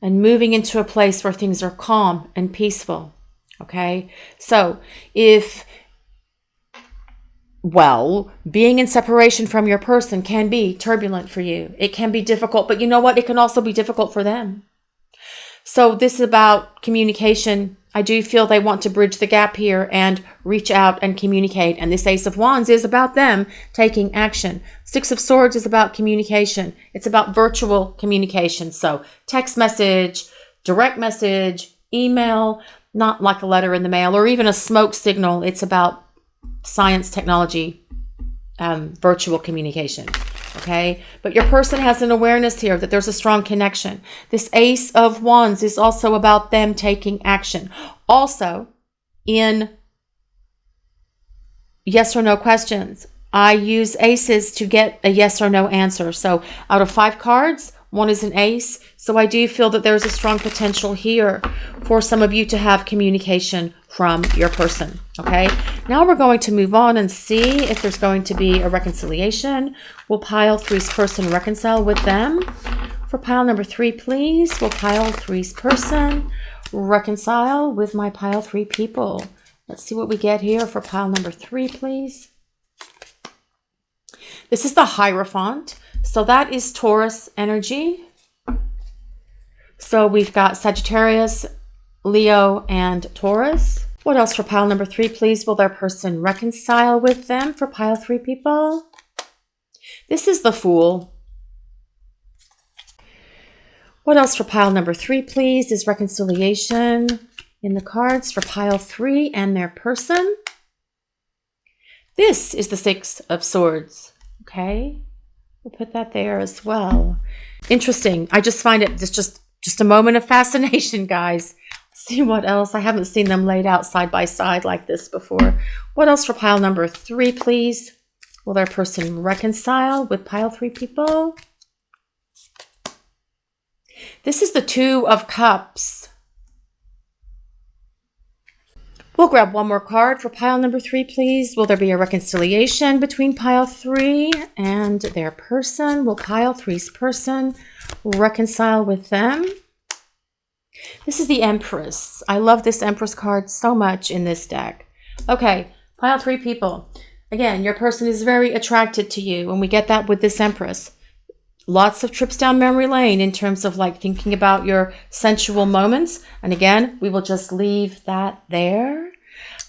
and moving into a place where things are calm and peaceful. Okay? So, being in separation from your person can be turbulent for you. It can be difficult, but you know what? It can also be difficult for them. So this is about communication I do feel they want to bridge the gap here and reach out and communicate. And this Ace of Wands is about them taking action. Six of Swords is about communication. It's about virtual communication. So text message, direct message, email, not like a letter in the mail or even a smoke signal. It's about science, technology, virtual communication. Okay, but your person has an awareness here that there's a strong connection. This Ace of Wands is also about them taking action. Also, in yes or no questions, I use aces to get a yes or no answer. So out of 5 cards, 1 is an ace. So I do feel that there's a strong potential here for some of you to have communication from your person. Okay, now we're going to move on and see if there's going to be a reconciliation. We'll pile 3's person, reconcile with them. For pile number 3, please, we'll pile 3's person, reconcile with my pile 3 people. Let's see what we get here for pile number 3, please. This is the Hierophant. So that is Taurus energy. So we've got Sagittarius, Leo, and Taurus. What else for pile number 3, please? Will their person reconcile with them for pile 3 people? This is the Fool. What else for pile number 3, please? Is reconciliation in the cards for pile 3 and their person. This is the 6 of Swords. Okay, we'll put that there as well. Interesting. I just find it just a moment of fascination, guys. See what else. I haven't seen them laid out side by side like this before. What else for pile number 3, please? Will their person reconcile with pile 3 people? This is the 2 of Cups. We'll grab one more card for pile number 3, please. Will there be a reconciliation between pile 3 and their person? Will pile 3's person reconcile with them? This is the Empress. I love this Empress card so much in this deck. Okay, pile 3 people. Again, your person is very attracted to you, and we get that with this Empress. Lots of trips down memory lane in terms of like thinking about your sensual moments. And again, we will just leave that there.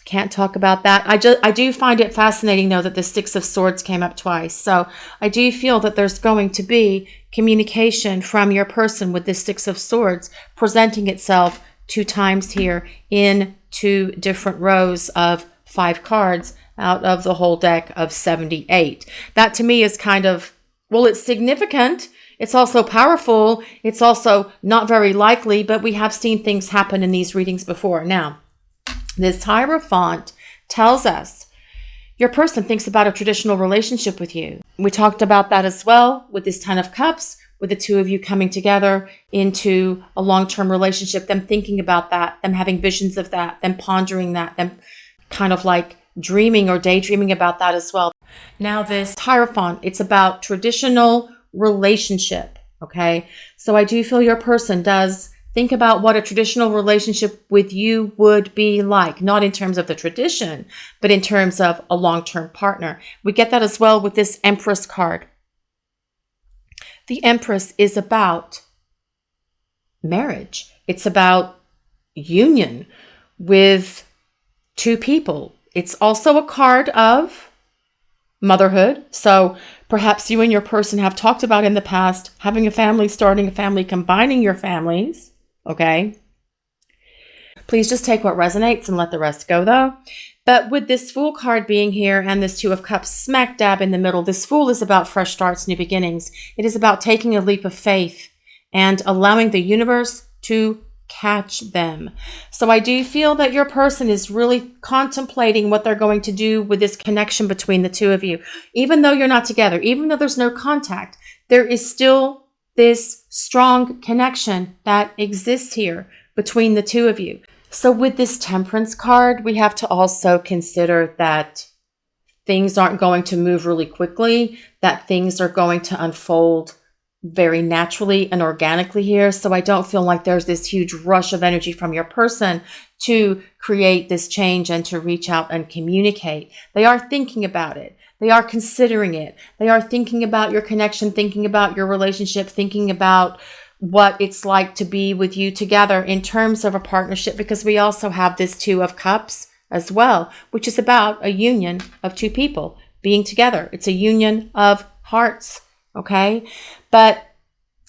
Can't talk about that. I do find it fascinating though that the 6 of Swords came up twice. So I do feel that there's going to be communication from your person with this 6 of Swords presenting itself 2 times here in 2 different rows of 5 cards out of the whole deck of 78. That to me is kind of, well, it's significant. It's also powerful. It's also not very likely, but we have seen things happen in these readings before. Now, this Hierophant tells us your person thinks about a traditional relationship with you. We talked about that as well with this 10 of Cups, with the 2 of you coming together into a long-term relationship, them thinking about that, them having visions of that, them pondering that, them kind of like dreaming or daydreaming about that as well. Now this Hierophant, it's about traditional relationship, okay? So I do feel your person does think about what a traditional relationship with you would be like, not in terms of the tradition, but in terms of a long-term partner. We get that as well with this Empress card. The Empress is about marriage. It's about union with 2 people. It's also a card of motherhood. So perhaps you and your person have talked about in the past having a family, starting a family, combining your families. Okay. Please just take what resonates and let the rest go though. But with this Fool card being here and this 2 of Cups smack dab in the middle, this Fool is about fresh starts, new beginnings. It is about taking a leap of faith and allowing the universe to catch them. So I do feel that your person is really contemplating what they're going to do with this connection between the 2 of you. Even though you're not together, even though there's no contact, there is still this strong connection that exists here between the 2 of you. So with this Temperance card, we have to also consider that things aren't going to move really quickly, that things are going to unfold very naturally and organically here. So I don't feel like there's this huge rush of energy from your person to create this change and to reach out and communicate. They are thinking about it. They are considering it. They are thinking about your connection, thinking about your relationship, thinking about what it's like to be with you together in terms of a partnership, because we also have this Two of Cups as well, which is about a union of two people being together. It's a union of hearts, okay? But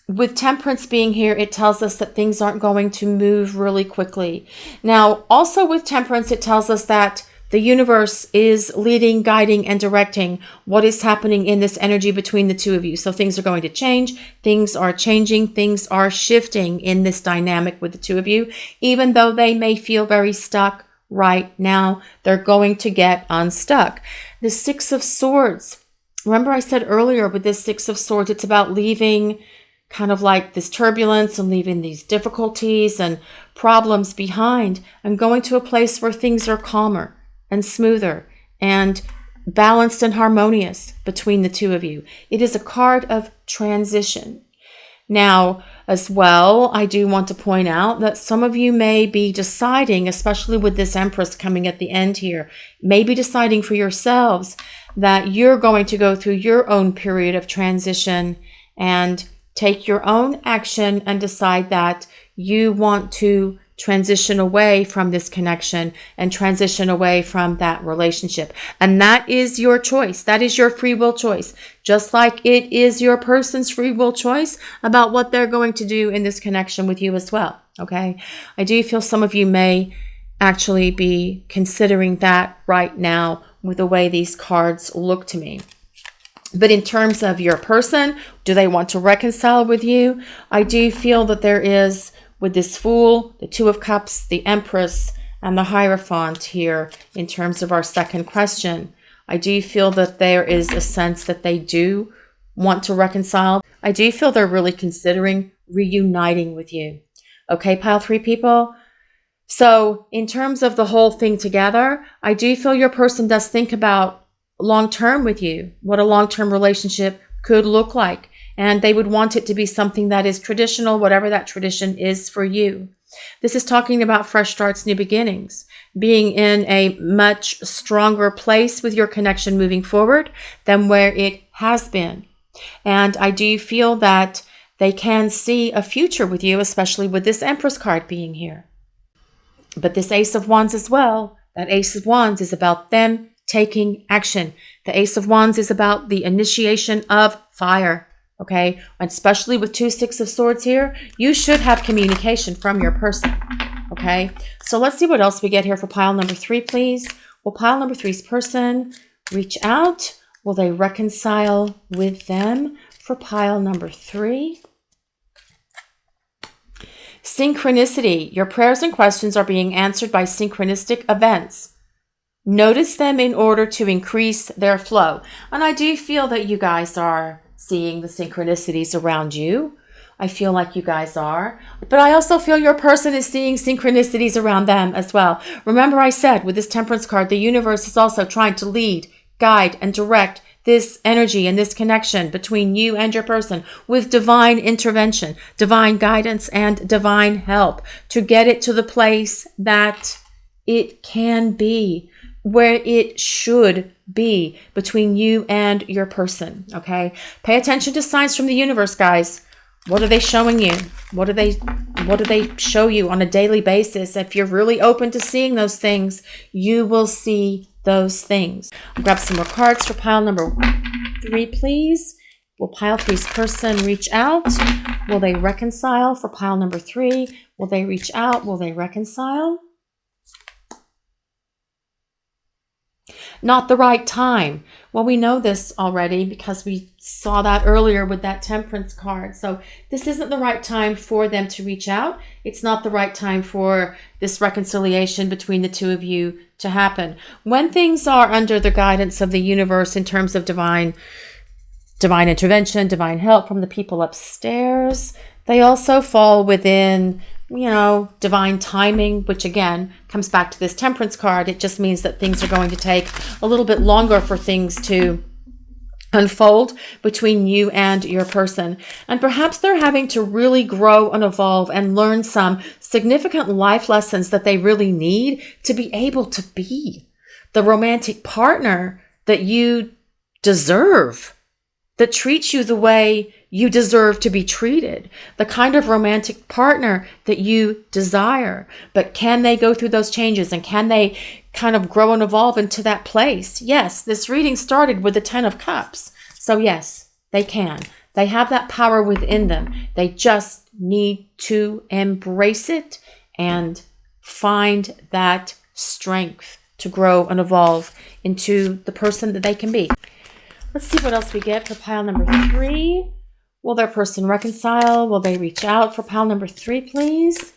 with Temperance being here, it tells us that things aren't going to move really quickly. Now, also with Temperance, it tells us that the universe is leading, guiding, and directing what is happening in this energy between the two of you. So things are going to change. Things are changing. Things are shifting in this dynamic with the two of you. Even though they may feel very stuck right now, they're going to get unstuck. The Six of Swords. Remember I said earlier with this Six of Swords, it's about leaving kind of like this turbulence and leaving these difficulties and problems behind and going to a place where things are calmer and smoother and balanced and harmonious between the two of you. It is a card of transition. Now, as well, I do want to point out that some of you may be deciding, especially with this Empress coming at the end here, may be deciding for yourselves that you're going to go through your own period of transition and take your own action and decide that you want to transition away from this connection and transition away from that relationship. And that is your choice. That is your free will choice. Just like it is your person's free will choice about what they're going to do in this connection with you as well. Okay. I do feel some of you may actually be considering that right now with the way these cards look to me. But in terms of your person, do they want to reconcile with you? I do feel that there is, with this Fool, the Two of Cups, the Empress, and the Hierophant here in terms of our second question, I do feel that there is a sense that they do want to reconcile. I do feel they're really considering reuniting with you. Okay, pile 3 people? So in terms of the whole thing together, I do feel your person does think about long-term with you, what a long-term relationship could look like. And they would want it to be something that is traditional, whatever that tradition is for you. This is talking about fresh starts, new beginnings, being in a much stronger place with your connection moving forward than where it has been. And I do feel that they can see a future with you, especially with this Empress card being here. But this Ace of Wands as well, that Ace of Wands is about them taking action. The Ace of Wands is about the initiation of fire. Okay, and especially with 2 Six of Swords here, you should have communication from your person. Okay, so let's see what else we get here for pile number 3, please. Will pile number 3's person reach out? Will they reconcile with them for pile number 3? Synchronicity. Your prayers and questions are being answered by synchronistic events. Notice them in order to increase their flow. And I do feel that you guys are seeing the synchronicities around you. I feel like you guys are. But I also feel your person is seeing synchronicities around them as well. Remember I said with this Temperance card, the universe is also trying to lead, guide, and direct this energy and this connection between you and your person with divine intervention, divine guidance, and divine help to get it to the place that it can be, where it should be between you and your person, okay? Pay attention to signs from the universe, guys. What are they showing you? What do they show you on a daily basis? If you're really open to seeing those things, you will see those things. I'll grab some more cards for pile number 3, please. Will pile 3's person reach out? Will they reconcile for pile number 3? Will they reach out? Will they reconcile? Not the right time. Well, we know this already because we saw that earlier with that Temperance card. So this isn't the right time for them to reach out. It's not the right time for this reconciliation between the two of you to happen. When things are under the guidance of the universe in terms of divine intervention, divine help from the people upstairs, they also fall within, divine timing, which again comes back to this Temperance card. It just means that things are going to take a little bit longer for things to unfold between you and your person. And perhaps they're having to really grow and evolve and learn some significant life lessons that they really need to be able to be the romantic partner that you deserve, that treats you the way you deserve to be treated, the kind of romantic partner that you desire. But can they go through those changes, and can they kind of grow and evolve into that place? Yes, this reading started with the 10 of Cups. So yes, they can. They have that power within them. They just need to embrace it and find that strength to grow and evolve into the person that they can be. Let's see what else we get for pile number 3. Will their person reconcile? Will they reach out? For pile number 3, please.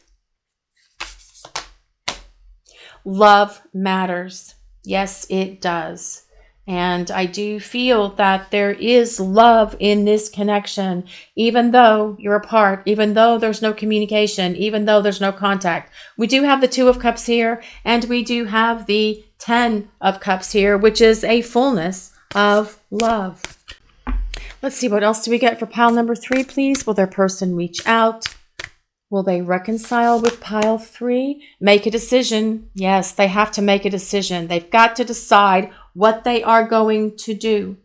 Love matters. Yes, it does. And I do feel that there is love in this connection, even though you're apart, even though there's no communication, even though there's no contact. We do have the 2 of Cups here, and we do have the 10 of Cups here, which is a fullness of love. Let's see, what else do we get for pile number 3, please? Will their person reach out? Will they reconcile with pile 3? Make a decision. Yes, they have to make a decision. They've got to decide what they are going to do.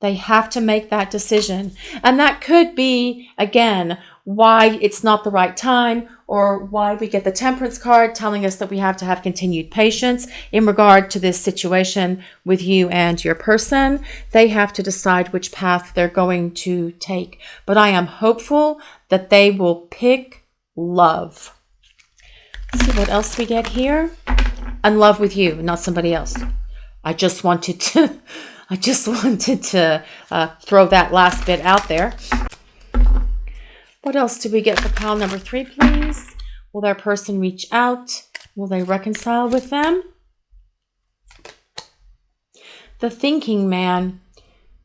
They have to make that decision. And that could be, again, why it's not the right time, or why we get the Temperance card telling us that we have to have continued patience in regard to this situation with you and your person. They have to decide which path they're going to take. But I am hopeful that they will pick love. Let's see what else we get here. And love with you, not somebody else. I just wanted to throw that last bit out there. What else do we get for pile number 3, please? Will their person reach out? Will they reconcile with them? The thinking man.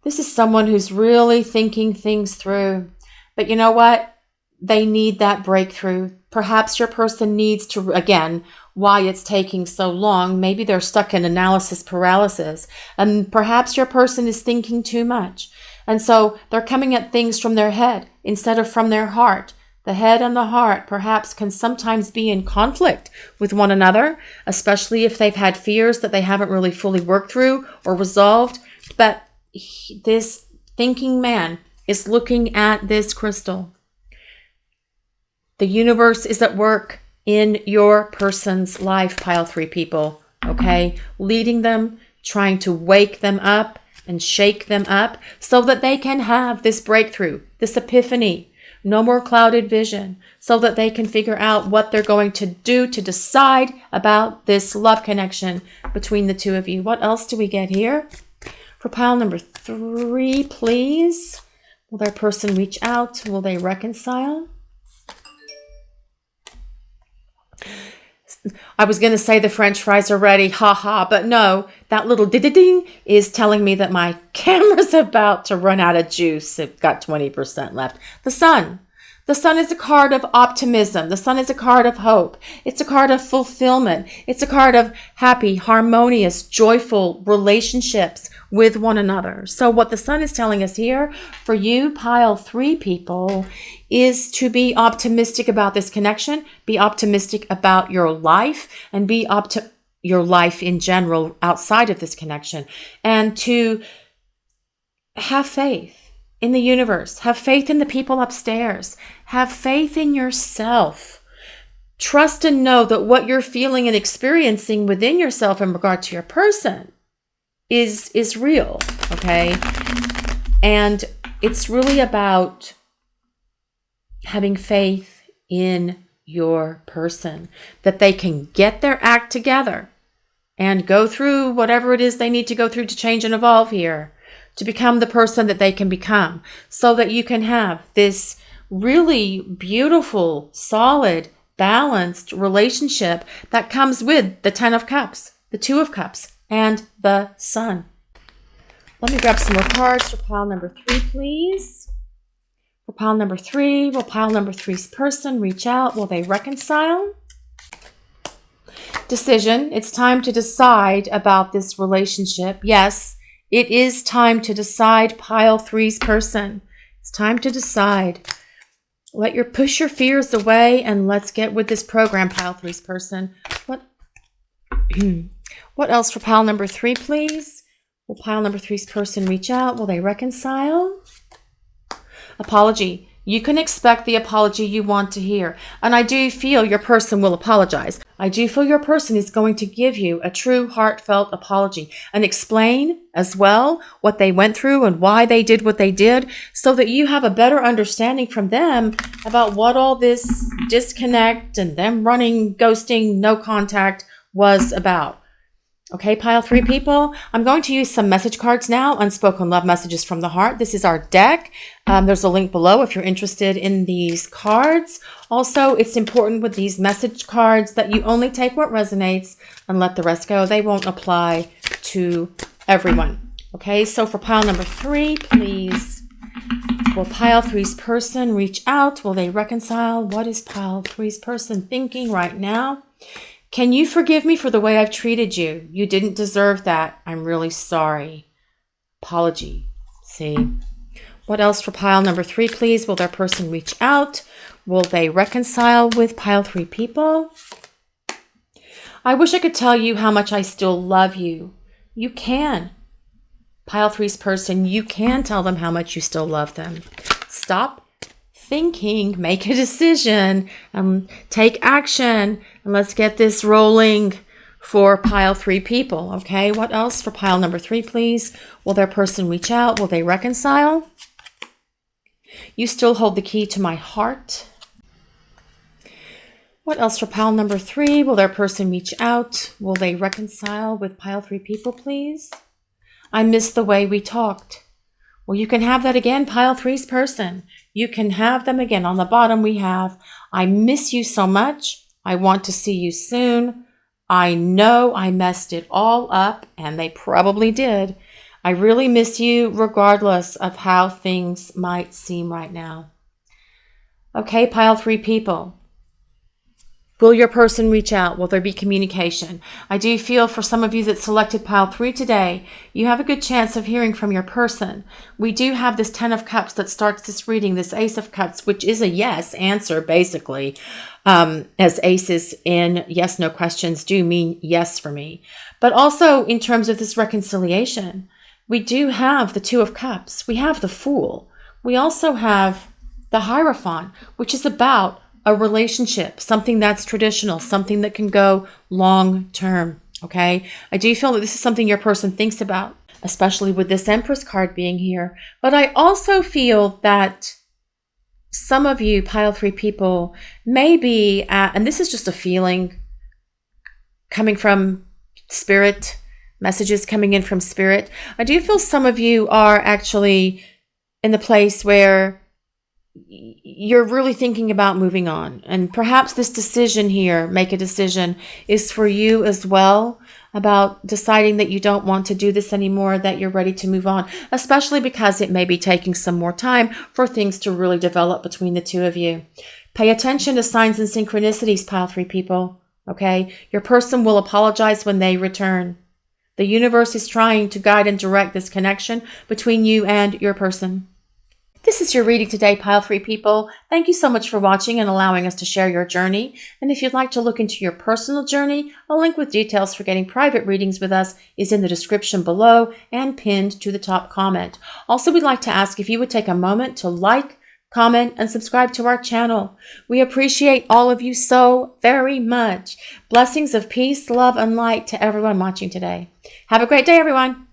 This is someone who's really thinking things through. But you know what? They need that breakthrough. Perhaps your person needs to, again, why it's taking so long. Maybe they're stuck in analysis paralysis. And perhaps your person is thinking too much. And so they're coming at things from their head instead of from their heart. The head and the heart perhaps can sometimes be in conflict with one another, especially if they've had fears that they haven't really fully worked through or resolved. But this thinking man is looking at this crystal. The universe is at work in your person's life, pile 3 people, okay? Leading them, trying to wake them up and shake them up so that they can have this breakthrough, this epiphany, no more clouded vision, so that they can figure out what they're going to do to decide about this love connection between the 2 of you. What else do we get here? For pile number 3, please. Will their person reach out? Will they reconcile? I was going to say the French fries are ready, haha, but no, that little ding is telling me that my camera's about to run out of juice. It's got 20% left. The sun. The sun is a card of optimism. The sun is a card of hope. It's a card of fulfillment. It's a card of happy, harmonious, joyful relationships with one another. So what the sun is telling us here for you, pile 3 people, is to be optimistic about this connection, be optimistic about your life, and be your life in general outside of this connection, and to have faith in the universe, have faith in the people upstairs, have faith in yourself. Trust and know that what you're feeling and experiencing within yourself in regard to your person is real, okay? And it's really about having faith in your person, that they can get their act together and go through whatever it is they need to go through to change and evolve here, to become the person that they can become, so that you can have this really beautiful, solid, balanced relationship that comes with the 10 of Cups, the 2 of Cups, and the Sun. Let me grab some more cards for pile number 3, please. For pile number 3, will pile number 3's person reach out? Will they reconcile? Decision. It's time to decide about this relationship. Yes, it is time to decide, pile 3's person. It's time to decide. Push your fears away and let's get with this program, pile 3's person. What else for pile number 3, please? Will pile number 3's person reach out? Will they reconcile? Apology. You can expect the apology you want to hear. And I do feel your person will apologize. I do feel your person is going to give you a true heartfelt apology and explain as well what they went through and why they did what they did, so that you have a better understanding from them about what all this disconnect and them running, ghosting, no contact was about. Okay, pile 3 people, I'm going to use some message cards now, unspoken love messages from the heart. This is our deck. There's a link below if you're interested in these cards. Also, it's important with these message cards that you only take what resonates and let the rest go. They won't apply to everyone. Okay, so for pile number 3, please, will pile 3's person reach out? Will they reconcile? What is pile 3's person thinking right now? Can you forgive me for the way I've treated you? You didn't deserve that. I'm really sorry. Apology. See? What else for pile number 3, please? Will their person reach out? Will they reconcile with pile 3 people? I wish I could tell you how much I still love you. You can. Pile 3's person, you can tell them how much you still love them. Stop thinking, make a decision, take action, and let's get this rolling for pile 3 people. Okay, what else for pile number 3, please? Will their person reach out? Will they reconcile? You still hold the key to my heart. What else for pile number 3? Will their person reach out? Will they reconcile with pile 3 people, please? I miss the way we talked. Well, you can have that again, pile 3's person. You can have them again. On the bottom we have, I miss you so much. I want to see you soon. I know I messed it all up, and they probably did. I really miss you regardless of how things might seem right now. Okay, pile 3 people. Will your person reach out? Will there be communication? I do feel for some of you that selected pile 3 today, you have a good chance of hearing from your person. We do have this 10 of Cups that starts this reading, this Ace of Cups, which is a yes answer, basically. As aces in yes, no questions do mean yes for me. But also in terms of this reconciliation, we do have the 2 of Cups. We have the Fool. We also have the Hierophant, which is about a relationship, something that's traditional, something that can go long term. Okay, I do feel that this is something your person thinks about, especially with this Empress card being here. But I also feel that some of you pile 3 people may be and this is just a feeling coming from spirit, messages coming in from spirit. I do feel some of you are actually in the place where you're really thinking about moving on. And perhaps this decision here, make a decision, is for you as well, about deciding that you don't want to do this anymore, that you're ready to move on, especially because it may be taking some more time for things to really develop between the 2 of you. Pay attention to signs and synchronicities, pile 3 people. Okay? Your person will apologize when they return. The universe is trying to guide and direct this connection between you and your person. This is your reading today, pile 3 people. Thank you so much for watching and allowing us to share your journey. And if you'd like to look into your personal journey, a link with details for getting private readings with us is in the description below and pinned to the top comment. Also, we'd like to ask if you would take a moment to like, comment, and subscribe to our channel. We appreciate all of you so very much. Blessings of peace, love, and light to everyone watching today. Have a great day, everyone.